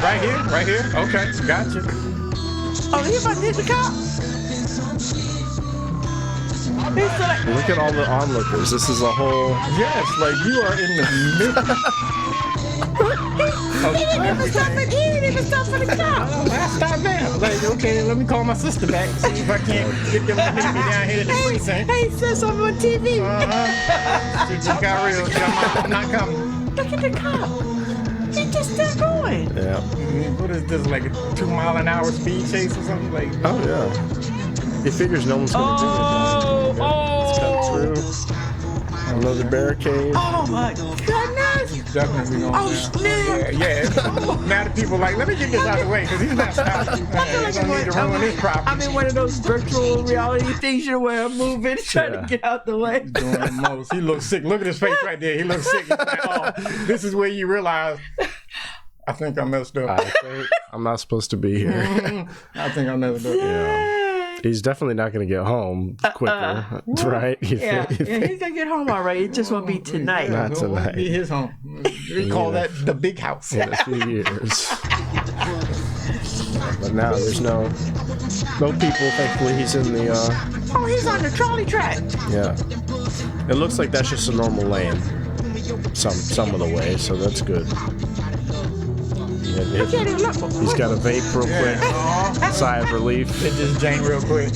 Speaker 3: Right here. Okay, gotcha.
Speaker 2: Oh, he about to hit the cop.
Speaker 1: Look at all the onlookers. This is a whole.
Speaker 3: Yes, like you are in the middle.
Speaker 2: He didn't even stop for the cop.
Speaker 3: I stopped there. Like, okay, let me call my sister back. See if I can't get them to meet me down here at the precinct.
Speaker 2: Hey, sis, I'm on TV.
Speaker 3: She just got real. I'm not coming.
Speaker 2: Look at the cop. He's just still going.
Speaker 1: Yeah.
Speaker 3: What is this, like a 2 mile an hour speed chase or something? Like,
Speaker 1: Oh yeah. He figures no one's gonna do it. It's come through. Another barricade.
Speaker 2: Oh my goodness.
Speaker 3: definitely on
Speaker 2: Oh,
Speaker 3: there.
Speaker 2: snap.
Speaker 3: Yeah. Now the people like, let me get this out of the way because he's not stopping.
Speaker 2: I feel like
Speaker 3: Don't need to ruin his property.
Speaker 2: I'm in one of those virtual reality things where I'm moving, trying to get out the way.
Speaker 3: Doing the most. He looks sick. Look at his face right there. He looks sick. He's like, oh, this is where you realize, I think I messed up.
Speaker 1: I think I'm not supposed to be here.
Speaker 3: I think I messed up.
Speaker 1: Yeah. He's definitely not going to get home quicker, right?
Speaker 2: Yeah, he's going to get home all right. It just won't be tonight.
Speaker 1: Not
Speaker 3: It won't
Speaker 1: tonight.
Speaker 3: be his home. We call that the big house.
Speaker 1: In a few years. But now there's no people. Thankfully, he's in the.
Speaker 2: Oh, he's on the trolley track.
Speaker 1: Yeah. It looks like that's just a normal lane. Some of the way, so that's good.
Speaker 2: Look at him, look.
Speaker 1: He's got a vape real quick. Sigh of relief.
Speaker 3: Hit this Jane real quick.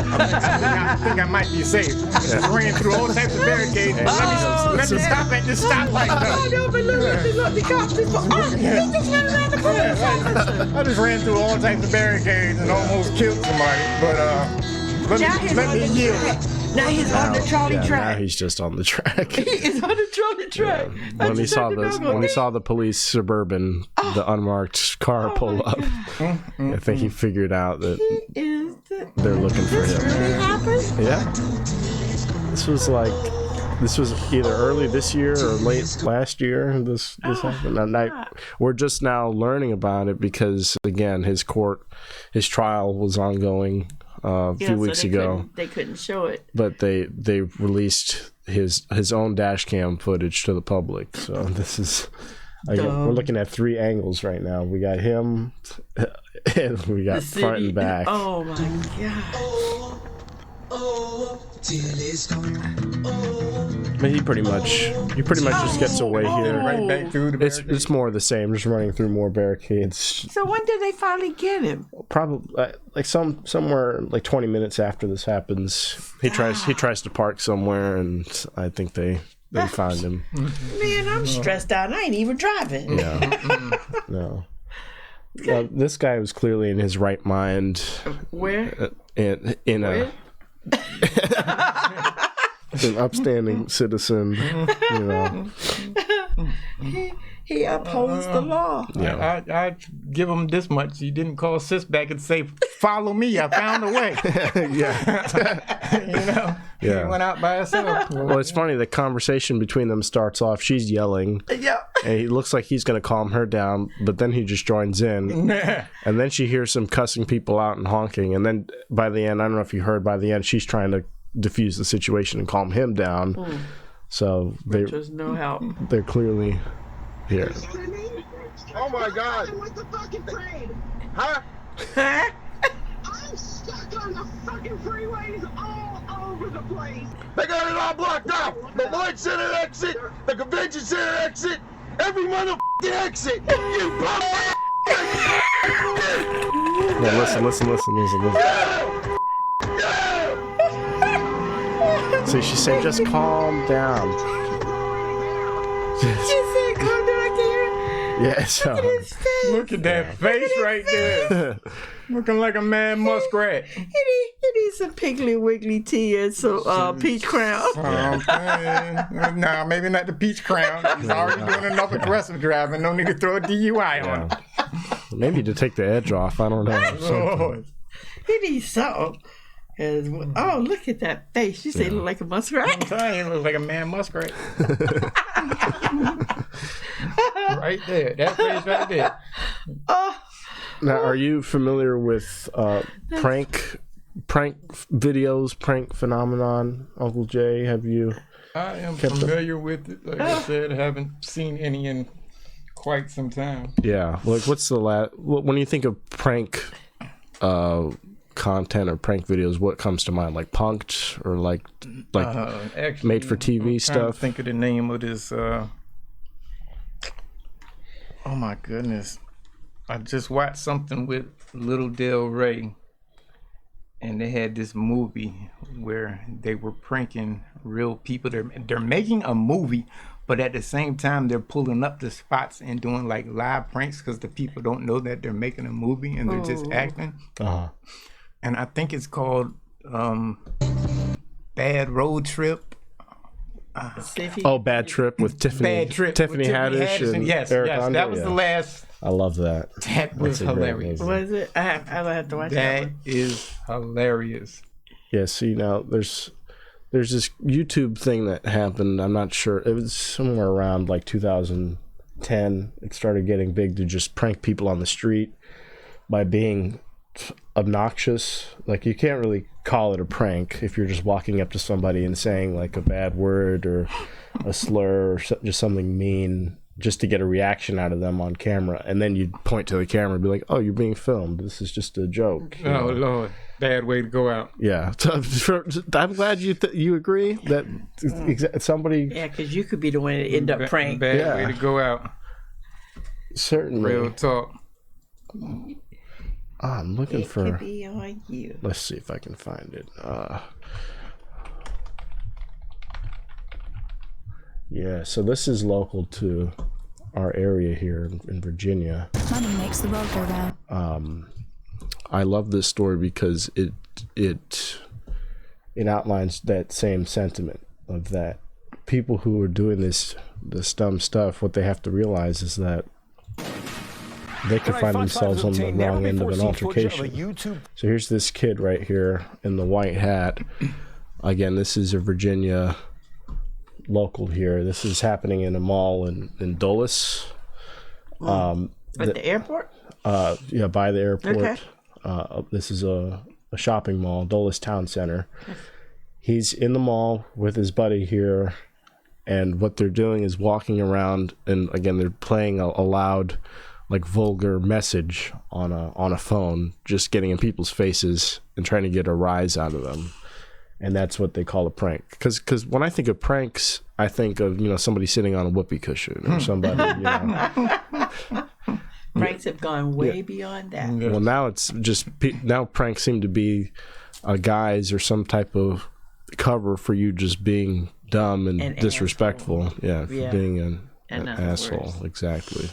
Speaker 3: I think I might be safe. I just ran through all types of barricades. Let me stop at this stoplight.
Speaker 2: Oh, no, but look, the cops just he just ran around the police officer.
Speaker 3: I just ran through all types of barricades and almost killed somebody. But let me yield.
Speaker 2: Now he's on the trolley
Speaker 1: Now
Speaker 2: track.
Speaker 1: he's just on the track.
Speaker 2: He is on the trolley track.
Speaker 1: When he saw the police Suburban, the unmarked car pull up, I think he figured out that they're looking for
Speaker 2: This
Speaker 1: him.
Speaker 2: really happened?
Speaker 1: Yeah. This was either early this year or late last year. This happened. And we're just now learning about it because again, his trial was ongoing a few weeks ago.
Speaker 2: They couldn't show it.
Speaker 1: But they released his own dash cam footage to the public. So this is we're looking at 3 angles right now. We got him and we got front and back.
Speaker 2: Oh my god.
Speaker 1: But he pretty much just gets away here.
Speaker 3: Right back through the barricades.
Speaker 1: It's more of the same, just running through more barricades.
Speaker 2: So when did they finally get him?
Speaker 1: Probably like somewhere like 20 minutes after this happens. He tries to park somewhere, and I think they find him.
Speaker 2: Man, I'm stressed out. I ain't even driving.
Speaker 1: Yeah. No. This guy was clearly in his right mind.
Speaker 2: Where?
Speaker 1: In a an upstanding citizen, you know.
Speaker 2: He upholds the law.
Speaker 1: Yeah.
Speaker 3: I give him this much. He didn't call sis back and say, "Follow me. I found a way."
Speaker 1: Yeah.
Speaker 3: You know.
Speaker 1: Yeah.
Speaker 3: He went out by himself.
Speaker 1: Well, it's funny. The conversation between them starts off. She's yelling.
Speaker 2: Yeah.
Speaker 1: And he looks like he's going to calm her down, but then he just joins in. And then she hears some cussing people out and honking. And then by the end, I don't know if you heard, by the end, she's trying to diffuse the situation and calm him down. So
Speaker 2: Which was no help.
Speaker 1: they're clearly here.
Speaker 4: Oh my God.
Speaker 5: With the fucking train.
Speaker 4: Huh?
Speaker 5: I'm stuck on the fucking freeways all over the place.
Speaker 4: They got it all blocked off. The Lloyd Center exit, the Convention Center exit, every motherfucking exit. You bum.
Speaker 1: Yeah, listen. See, she's saying, just calm down.
Speaker 2: She said, "Come down here."
Speaker 1: Yeah, so.
Speaker 3: Look at that face right there. Looking like a mad muskrat.
Speaker 2: He needs some Piggly Wiggly tea and some peach crown.
Speaker 3: No, maybe not the peach crown. He's already doing enough aggressive driving. No need to throw a DUI on him.
Speaker 1: Maybe to take the edge off. I don't know.
Speaker 3: Lord.
Speaker 2: He needs something. Oh, look at that face. You say he look like a muskrat?
Speaker 3: I'm telling you, he looks like a man muskrat. Right there. That face right there.
Speaker 1: Now, are you familiar with prank videos, prank phenomenon, Uncle Jay? Have you?
Speaker 3: I am familiar with it. Like I said, I haven't seen any in quite some time.
Speaker 1: Yeah. Like, what's the last? When you think of prank content or prank videos, what comes to mind? Like Punk'd or like
Speaker 3: Actually,
Speaker 1: made for TV
Speaker 3: I'm trying
Speaker 1: stuff?
Speaker 3: to think of the name of this. Oh my goodness! I just watched something with Little Del Rey, and they had this movie where they were pranking real people. They're making a movie, but at the same time they're pulling up the spots and doing like live pranks because the people don't know that they're making a movie and they're just acting. And I think it's called Bad Road Trip.
Speaker 1: Bad Trip with Tiffany.
Speaker 3: Bad Trip.
Speaker 1: Tiffany
Speaker 3: with
Speaker 1: Haddish and
Speaker 3: yes,
Speaker 1: Eric
Speaker 3: yes,
Speaker 1: Andre,
Speaker 3: that was the last.
Speaker 1: I love that.
Speaker 3: That was
Speaker 1: That's a great
Speaker 3: hilarious.
Speaker 1: movie.
Speaker 2: Was it? I'll have to watch that
Speaker 3: That
Speaker 2: one.
Speaker 3: is hilarious.
Speaker 1: Yeah. See, now there's this YouTube thing that happened. I'm not sure. It was somewhere around like 2010. It started getting big to just prank people on the street by being obnoxious. Like, you can't really call it a prank if you're just walking up to somebody and saying like a bad word or a slur or just something mean just to get a reaction out of them on camera, and then you'd point to the camera and be like, "Oh, you're being filmed. This is just a joke." You know?
Speaker 3: Lord, bad way to go out.
Speaker 1: Yeah. So, I'm glad you agree that somebody.
Speaker 2: Yeah, because you could be the one that end up pranked.
Speaker 3: Bad way to go out.
Speaker 1: Certainly.
Speaker 3: Real talk.
Speaker 1: I'm looking
Speaker 2: It
Speaker 1: for.
Speaker 2: could be on you.
Speaker 1: Let's see if I can find it. Yeah, so this is local to our area here in Virginia.
Speaker 6: Money makes the world go round.
Speaker 1: I love this story because it outlines that same sentiment of that people who are doing this dumb stuff, what they have to realize is that they could find themselves on the wrong end of an altercation. So here's this kid right here in the white hat. Again, this is a Virginia local here. This is happening in a mall in Dulles.
Speaker 2: At the airport?
Speaker 1: Yeah, by the airport.
Speaker 2: Okay.
Speaker 1: This is a shopping mall, Dulles Town Center. He's in the mall with his buddy here, and what they're doing is walking around, and again, they're playing a loud, like, vulgar message on a phone, just getting in people's faces and trying to get a rise out of them. And that's what they call a prank. Because when I think of pranks, I think of, somebody sitting on a whoopee cushion or somebody,
Speaker 2: Pranks have gone way beyond that.
Speaker 1: Well, now it's just, now pranks seem to be a guise or some type of cover for you just being dumb and disrespectful.
Speaker 2: Asshole.
Speaker 1: Yeah, for being an asshole.
Speaker 2: Words.
Speaker 1: Exactly.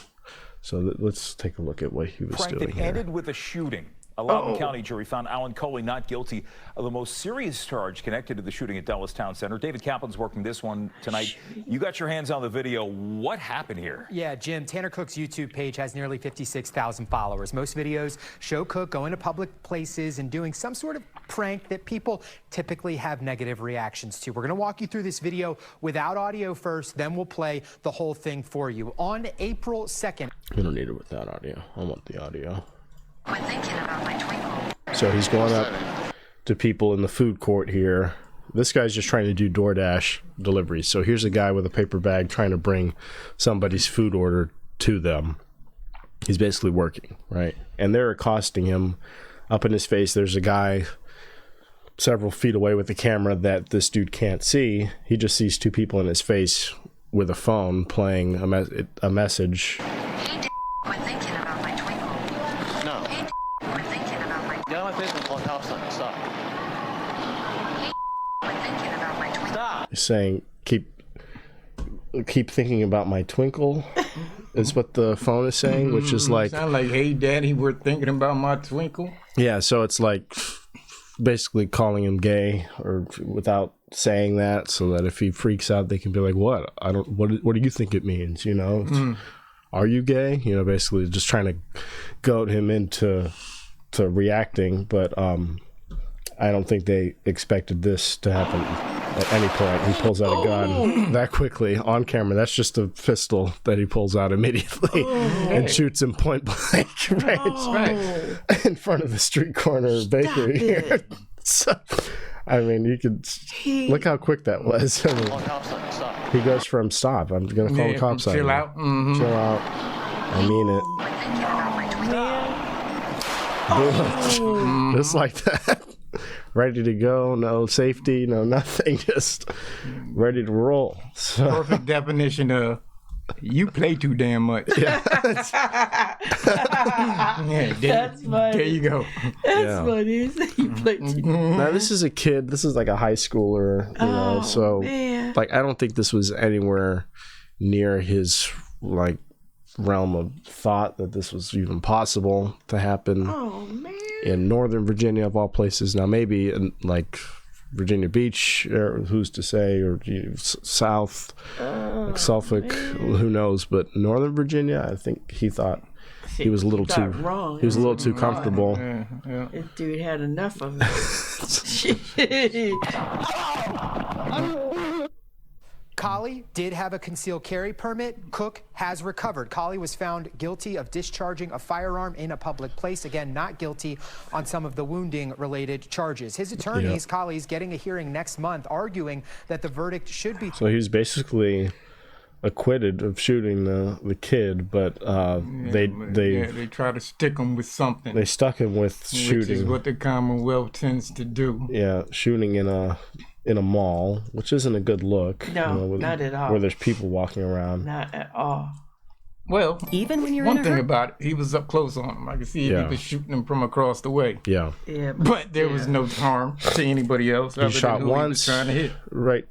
Speaker 1: So let's take a look at what he was
Speaker 7: Prank
Speaker 1: doing
Speaker 7: that
Speaker 1: here.
Speaker 7: ended with a shooting. A Loudoun County jury found Alan Coley not guilty of the most serious charge connected to the shooting at Dallas Town Center. David Kaplan's working this one tonight. You got your hands on the video. What happened here?
Speaker 8: Yeah, Jim, Tanner Cook's YouTube page has nearly 56,000 followers. Most videos show Cook going to public places and doing some sort of prank that people typically have negative reactions to. We're going to walk you through this video without audio first, then we'll play the whole thing for you. On April 2nd.
Speaker 1: We don't need it without audio. I want the audio.
Speaker 6: When thinking about my twinkle.
Speaker 1: So he's going up to people in the food court here. This guy's just trying to do DoorDash deliveries. So here's a guy with a paper bag trying to bring somebody's food order to them. He's basically working, right? And they're accosting him. Up in his face, there's a guy several feet away with the camera that this dude can't see. He just sees two people in his face with a phone playing a message.
Speaker 6: Hey, when thinking about my twinkle.
Speaker 9: No.
Speaker 6: Hey, when thinking about my.
Speaker 9: Get on my Facebook call Palestine. Stop.
Speaker 6: Hey, when thinking about my twinkle.
Speaker 9: Stop.
Speaker 1: He's saying, keep thinking about my twinkle, is what the phone is saying, which is like...
Speaker 3: Sound like, hey, daddy, we're thinking about my twinkle.
Speaker 1: Yeah, so it's like basically calling him gay, or without saying that, so that if he freaks out, they can be like, what? What do you think it means, you know? Are you gay? You know, basically just trying to goad him into reacting, but I don't think they expected this to happen at any point. He pulls out a gun that quickly on camera. That's just a pistol that he pulls out immediately and shoots him point blank right in front of the street corner bakery here. So, I mean, you could look how quick that was. I mean, he goes from stop, I'm gonna call the cops on you.
Speaker 3: Chill out.
Speaker 1: Chill out. I mean it. Boom. Just like that. Ready to go, no safety, no nothing, just ready to roll. So.
Speaker 3: Perfect definition of you play too damn much.
Speaker 1: Yeah.
Speaker 2: That's funny.
Speaker 3: There you go.
Speaker 2: That's funny. You play
Speaker 1: Now this is a kid. This is like a high schooler, you know. So
Speaker 2: man.
Speaker 1: like I don't think this was anywhere near his like realm of thought that this was even possible to happen.
Speaker 2: Oh man.
Speaker 1: In Northern Virginia, of all places. Now, maybe in like Virginia Beach, or who's to say, or South, like Suffolk, who knows? But Northern Virginia, I think he thought he was a little too
Speaker 2: wrong.
Speaker 1: He was a little too comfortable.
Speaker 3: Yeah.
Speaker 2: This dude had enough of it.
Speaker 8: Collie did have a concealed carry permit. Cook has recovered. Collie was found guilty of discharging a firearm in a public place. Again, not guilty on some of the wounding-related charges. His attorneys, Collie's getting a hearing next month, arguing that the verdict should be...
Speaker 1: So he's basically acquitted of shooting the kid, but they
Speaker 3: try to stick him with something.
Speaker 1: They stuck him with shooting.
Speaker 3: Which is what the Commonwealth tends to do.
Speaker 1: Yeah, shooting in a mall, which isn't a good look.
Speaker 2: No,
Speaker 1: you know,
Speaker 2: not at all.
Speaker 1: Where there's people walking around.
Speaker 2: Not at all.
Speaker 3: Well,
Speaker 6: even when you're
Speaker 3: one
Speaker 6: in a
Speaker 3: thing
Speaker 6: hurry.
Speaker 3: about it, he was up close on him. I could see if he was shooting him from across the way.
Speaker 1: Yeah.
Speaker 2: Yeah.
Speaker 3: But there was no harm to anybody else.
Speaker 1: He shot
Speaker 3: who
Speaker 1: once.
Speaker 3: He was trying to hit.
Speaker 1: Right.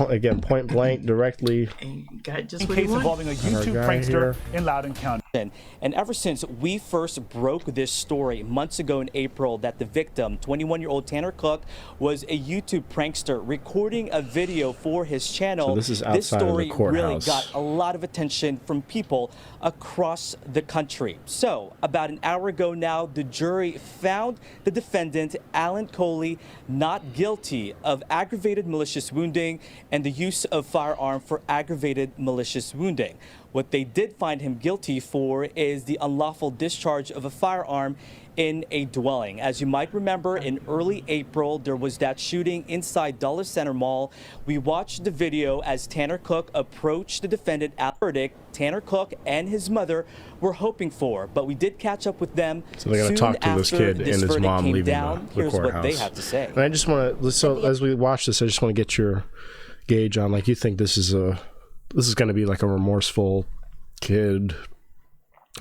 Speaker 1: Again, point blank, directly.
Speaker 2: And got just
Speaker 10: In
Speaker 2: what he
Speaker 10: case
Speaker 2: wanted.
Speaker 10: involving a YouTube prankster in Loudoun County.
Speaker 11: And ever since we first broke this story months ago in April that the victim, 21-year-old Tanner Cook, was a YouTube prankster recording a video for his channel,
Speaker 1: So this is outside of the courthouse.
Speaker 11: really got a lot of attention from people across the country. So about an hour ago now, the jury found the defendant, Alan Coley, not guilty of aggravated malicious wounding and the use of firearm for aggravated malicious wounding. What they did find him guilty for is the unlawful discharge of a firearm in a dwelling. As you might remember, in early April, there was that shooting inside Dulles Center Mall. We watched the video as Tanner Cook approached the defendant at the verdict Tanner Cook and his mother were hoping for, but we did catch up with them.
Speaker 1: So they're going to talk to this kid and his mom leaving the
Speaker 11: Here's
Speaker 1: courthouse.
Speaker 11: what they have to say.
Speaker 1: And I just want to, so as we watch this, I just want to get your gauge on, like, you think this is going to be like a remorseful kid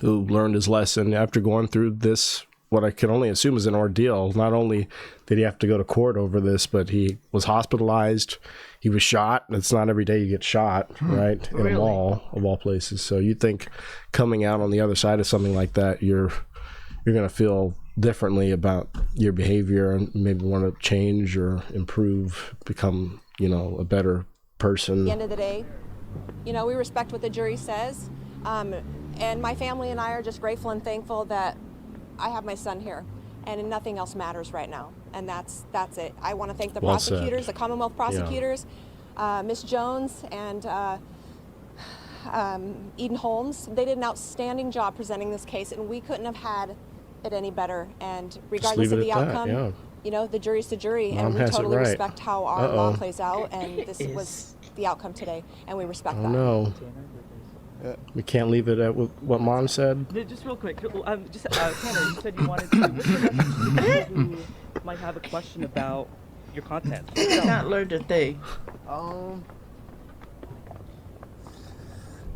Speaker 1: who learned his lesson after going through this, what I can only assume is an ordeal. Not only did he have to go to court over this, but he was hospitalized. He was shot. It's not every day you get shot, right? In a mall, of all places. So you think coming out on the other side of something like that, you're going to feel differently about your behavior and maybe want to change or improve, become, a better person.
Speaker 12: At the end of the day, we respect what the jury says. And my family and I are just grateful and thankful that I have my son here. And nothing else matters right now. And that's it. I want to thank the prosecutors, the Commonwealth prosecutors, Miss Jones and Eden Holmes. They did an outstanding job presenting this case, and we couldn't have had it any better. And regardless of the outcome, the jury's the jury, and we totally respect how our law plays out. And this was the outcome today, and we respect that.
Speaker 1: No. We can't leave it at what Mom said.
Speaker 11: Just real quick, Tanner, you said you wanted to. Who might have a question about your content?
Speaker 2: I did not learn a thing.
Speaker 13: I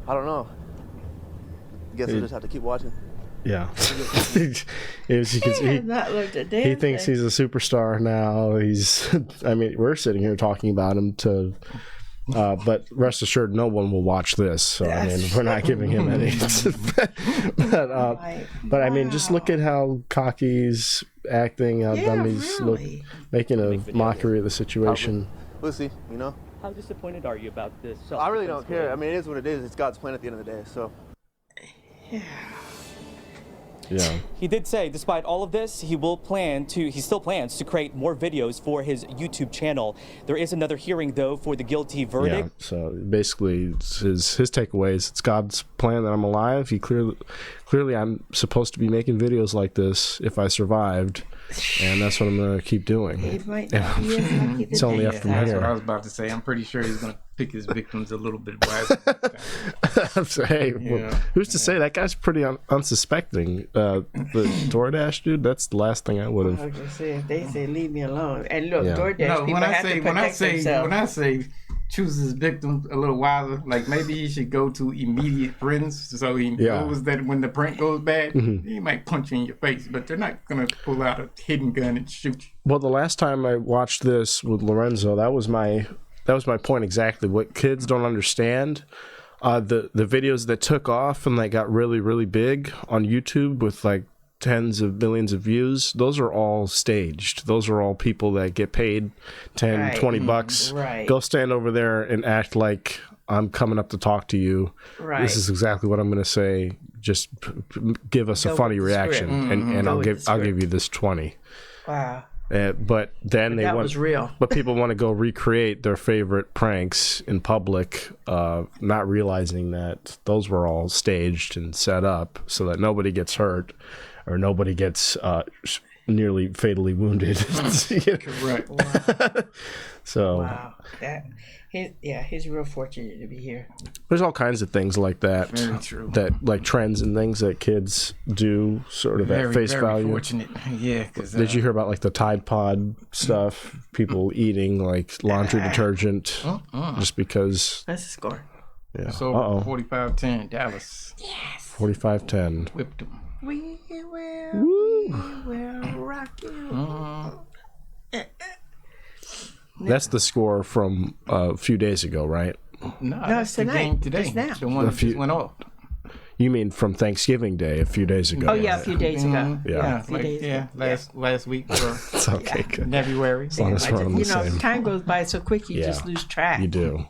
Speaker 13: don't know. Guess we'll just have to keep watching.
Speaker 1: Yeah.
Speaker 2: He
Speaker 1: thinks he's a superstar now. We're sitting here talking about him but rest assured, no one will watch this. So we're not giving him any. But just look at how cocky he's acting, how dumb he's making a mockery of the situation.
Speaker 13: We'll see.
Speaker 11: How disappointed are you about this?
Speaker 13: I really don't care. It is what it is. It's God's plan at the end of the day. So.
Speaker 1: Yeah.
Speaker 11: He did say, despite all of this, he still plans to create more videos for his YouTube channel. There is another hearing, though, for the guilty verdict.
Speaker 1: Yeah, so basically, his takeaway is it's God's plan that I'm alive. He clearly I'm supposed to be making videos like this if I survived, and that's what I'm going to keep doing. It's only up from
Speaker 3: That's
Speaker 1: here.
Speaker 3: what I was about to say. I'm pretty sure he's going to pick his victims a little bit wiser.
Speaker 1: Who's to say that guy's pretty unsuspecting? The DoorDash dude, that's the last thing I would have.
Speaker 2: I was gonna say, if they say leave me alone, and look, DoorDash
Speaker 3: No,
Speaker 2: people
Speaker 3: when
Speaker 2: have to protect themselves.
Speaker 3: when I say choose his victims a little wiser, like maybe he should go to immediate friends so he knows that when the prank goes bad, he might punch you in your face, but they're not gonna pull out a hidden gun and shoot you.
Speaker 1: Well, the last time I watched this with Lorenzo, that was my point exactly. What kids don't understand, the videos that took off and that got really, really big on YouTube with like tens of millions of views, those are all staged. Those are all people that get paid 10, 20 bucks.
Speaker 2: Right.
Speaker 1: Go stand over there and act like I'm coming up to talk to you.
Speaker 2: Right.
Speaker 1: This is exactly what I'm going to say. Just give us a funny reaction, and I'll give you this 20.
Speaker 2: Wow.
Speaker 1: But then
Speaker 2: was real.
Speaker 1: But people want to go recreate their favorite pranks in public, not realizing that those were all staged and set up so that nobody gets hurt or nobody gets nearly fatally wounded.
Speaker 3: Correct.
Speaker 2: Wow.
Speaker 1: So.
Speaker 2: Wow. He's real fortunate to be here.
Speaker 1: There's all kinds of things like that.
Speaker 3: Very true.
Speaker 1: That like trends and things that kids do sort of at face value.
Speaker 3: Fortunate. Yeah.
Speaker 1: Did you hear about like the Tide Pod stuff? People eating like laundry detergent just because.
Speaker 2: That's a score.
Speaker 1: Yeah.
Speaker 3: So 45-10 Dallas.
Speaker 2: Yes.
Speaker 1: 45-10.
Speaker 3: Whipped them.
Speaker 2: We will rock you.
Speaker 1: That's the score from a few days ago, right?
Speaker 3: No,
Speaker 2: it's tonight.
Speaker 3: The game today.
Speaker 2: Just now.
Speaker 3: The one that just went off.
Speaker 1: You mean from Thanksgiving Day a few days ago?
Speaker 2: Oh yeah, a few days ago.
Speaker 1: Yeah.
Speaker 2: A few days ago.
Speaker 3: Last week or
Speaker 1: It's okay. Good.
Speaker 3: February.
Speaker 1: As long as we're on the same.
Speaker 2: Time goes by so quick you just lose track.
Speaker 1: You do.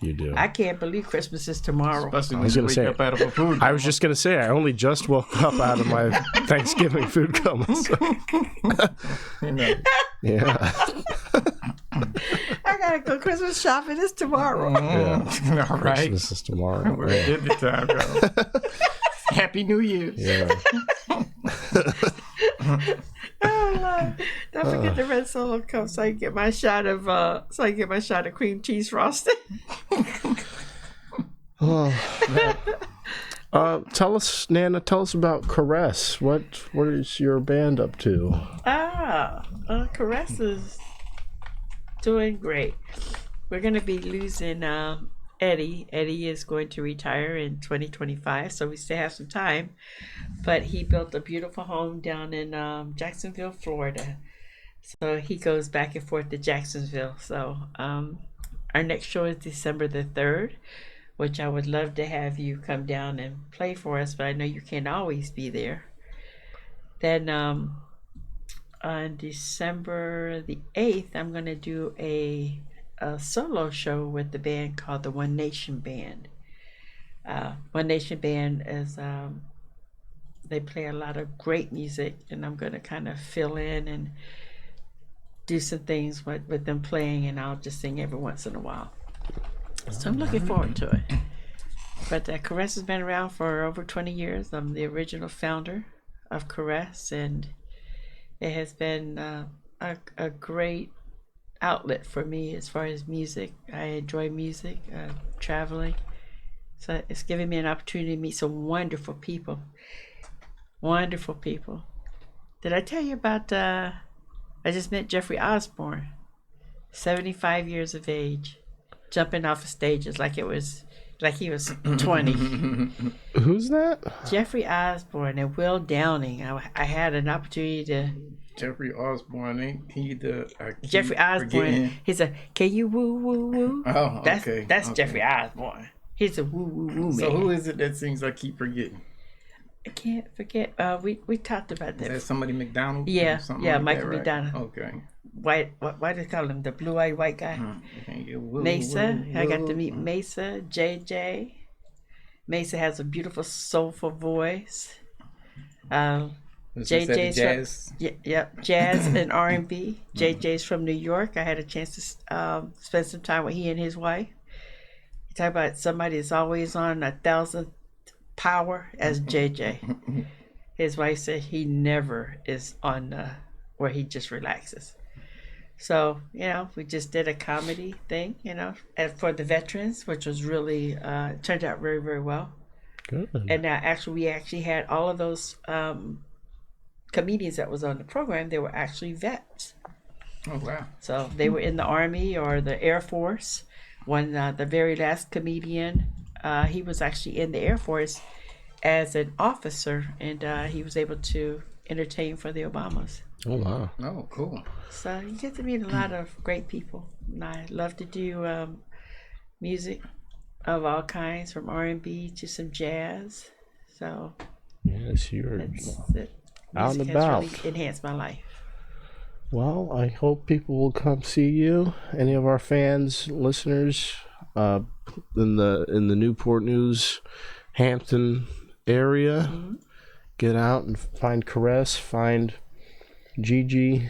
Speaker 2: You do. I can't believe Christmas is tomorrow.
Speaker 3: Especially when you wake up out of a food coma.
Speaker 1: I was just gonna say I only just woke up out of my Thanksgiving food coma. So. Yeah.
Speaker 2: I gotta go Christmas shopping. It's tomorrow.
Speaker 1: Yeah.
Speaker 3: All right.
Speaker 1: Christmas is tomorrow.
Speaker 3: Where did the time go? Happy New Year.
Speaker 1: Yeah.
Speaker 2: Oh Lord. Don't forget the red Solo cup so I can get my shot of cream cheese frosting.
Speaker 1: Tell us, Nana. Tell us about Caress. What is your band up to?
Speaker 2: Caress is doing great. We're gonna be losing Eddie. Eddie is going to retire in 2025, so we still have some time. But he built a beautiful home down in Jacksonville, Florida. So he goes back and forth to Jacksonville. So our next show is December the 3rd, which I would love to have you come down and play for us, but I know you can't always be there. Then on December the 8th, I'm going to do a solo show with the band called the One Nation Band. One Nation Band is, they play a lot of great music, and I'm going to kind of fill in and do some things with them playing, and I'll just sing every once in a while. So I'm looking forward to it. But Caress has been around for over 20 years. I'm the original founder of Caress, and it has been a great outlet for me as far as music. I enjoy music, traveling. So it's giving me an opportunity to meet some wonderful people. Wonderful people. Did I tell you about, I just met Jeffrey Osborne, 75 years of age, jumping off of stages like he was 20.
Speaker 1: Who's that?
Speaker 2: Jeffrey Osborne and Will Downing. I had an opportunity to.
Speaker 3: Jeffrey Osborne, ain't he the?
Speaker 2: Jeffrey Osborne. He's a. Can you woo woo woo?
Speaker 3: Oh,
Speaker 2: okay. That's Jeffrey Osborne. He's a woo woo woo man.
Speaker 3: So who is it that sings I Keep Forgetting?
Speaker 2: I can't forget. We talked about that.
Speaker 3: Is that somebody McDonald?
Speaker 2: Yeah,
Speaker 3: like
Speaker 2: Michael
Speaker 3: that,
Speaker 2: McDonald.
Speaker 3: Okay.
Speaker 2: Why do they call him the blue-eyed white guy? Mesa. I got to meet Mesa. JJ. Mesa has a beautiful, soulful voice. JJ's
Speaker 3: jazz.
Speaker 2: Jazz and R&B. JJ's from New York. I had a chance to spend some time with he and his wife. You talk about somebody that's always on 1,000 power as JJ. His wife said he never is on where he just relaxes. So, we just did a comedy thing, for the veterans, which was really, turned out very, very well.
Speaker 1: Good.
Speaker 2: And now we actually had all of those comedians that was on the program, they were actually vets.
Speaker 3: Oh, wow.
Speaker 2: So they were in the Army or the Air Force. The very last comedian, he was actually in the Air Force as an officer, and he was able to entertain for the Obamas.
Speaker 1: Oh, wow.
Speaker 3: Oh, cool.
Speaker 2: So you get to meet a lot of great people. And I love to do music of all kinds, from R&B to some jazz. So
Speaker 1: yes, you're out and
Speaker 2: music
Speaker 1: about.
Speaker 2: has really enhanced my life.
Speaker 1: Well, I hope people will come see you. Any of our fans, listeners, in the Newport News, Hampton area, get out and find Caress, find Gigi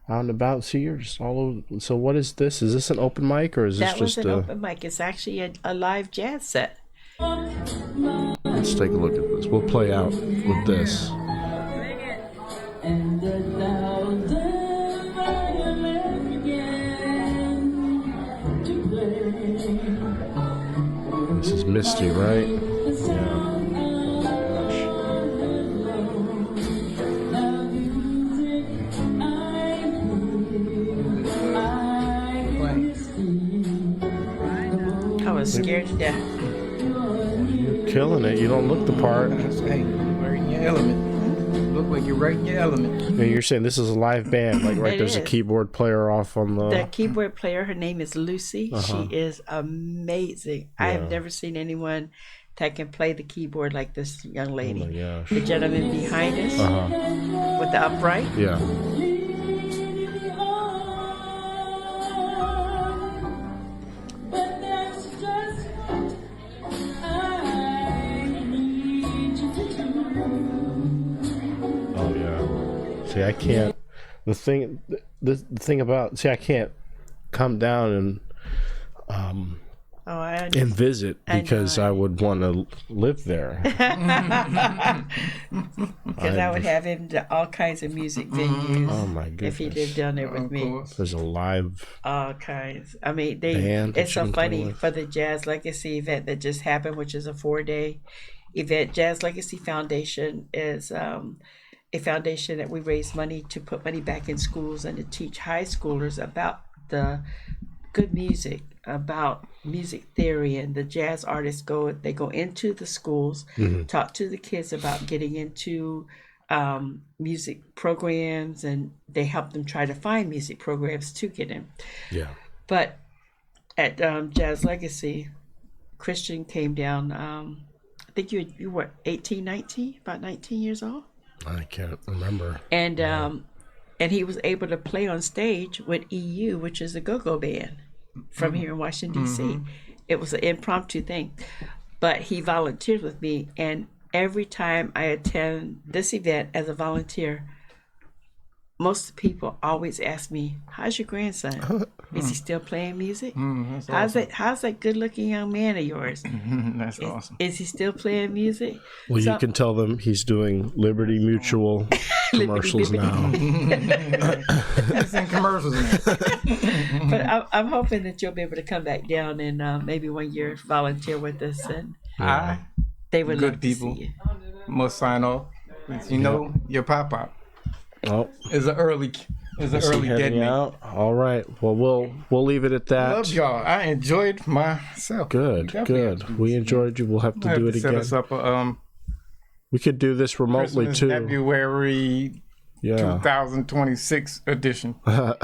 Speaker 1: out and about. See, you're just all over. So what is this? Is this an open mic, or is this just
Speaker 2: an open mic? It's actually a live jazz set.
Speaker 1: Let's take a look at this. We'll play out with this. This is Misty, right? Yeah.
Speaker 2: I was scared to death.
Speaker 1: You're killing it. You don't look the part.
Speaker 3: Hey, you're right in your element. Look like you're right in your element.
Speaker 1: And you're saying this is a live band, like right? There's a keyboard player off on the.
Speaker 2: The keyboard player, her name is Lucy. She is amazing. Yeah. I have never seen anyone that can play the keyboard like this young lady.
Speaker 1: Oh my gosh.
Speaker 2: The gentleman behind us with the upright.
Speaker 1: Yeah. See, I can't. The thing about I can't come down and and visit because I would want to live there.
Speaker 2: Because I would have him to all kinds of music venues.
Speaker 1: Oh my goodness!
Speaker 2: If he lived down there with me,
Speaker 1: there's a live.
Speaker 2: All kinds. I mean, it's so funny for the Jazz Legacy event that just happened, which is a 4-day event. Jazz Legacy Foundation is. A foundation that we raise money to put money back in schools and to teach high schoolers about the good music, about music theory, and the jazz artists go into the schools, talk to the kids about getting into music programs, and they help them try to find music programs to get in.
Speaker 1: Yeah.
Speaker 2: But at Jazz Legacy, Christian came down. I think you were 18, 19, about 19 years old.
Speaker 1: I can't remember.
Speaker 2: And he was able to play on stage with EU, which is a go-go band from here in Washington, D.C. It was an impromptu thing. But he volunteered with me, and every time I attend this event as a volunteer, most people always ask me, "How's your grandson? Is he still playing music? How's that good-looking young man of yours?
Speaker 3: That's awesome.
Speaker 2: Is he still playing music?"
Speaker 1: Well, you can tell them he's doing Liberty Mutual commercials now.
Speaker 3: He's in commercials now.
Speaker 2: But I'm hoping that you'll be able to come back down and maybe one year volunteer with us, and they would love to see you.
Speaker 3: Must sign off. You know, your pop-up.
Speaker 1: Oh,
Speaker 3: is an early dead man.
Speaker 1: Out. All right. Well, we'll leave it at that.
Speaker 3: Love y'all. I enjoyed myself.
Speaker 1: Good. We enjoyed you. We'll have to do it again.
Speaker 3: Set us up
Speaker 1: we could do this remotely
Speaker 3: Christmas
Speaker 1: too.
Speaker 3: February 2026 edition.
Speaker 1: A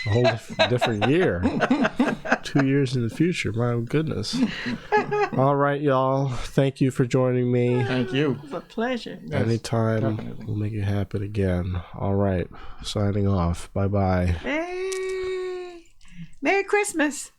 Speaker 1: whole different year. 2 years in the future. My goodness. All right, y'all. Thank you for joining me.
Speaker 3: Thank you.
Speaker 2: It's a pleasure.
Speaker 1: Anytime.
Speaker 3: Definitely.
Speaker 1: We'll make it happen again. All right. Signing off. Bye-bye.
Speaker 2: Hey, Merry Christmas.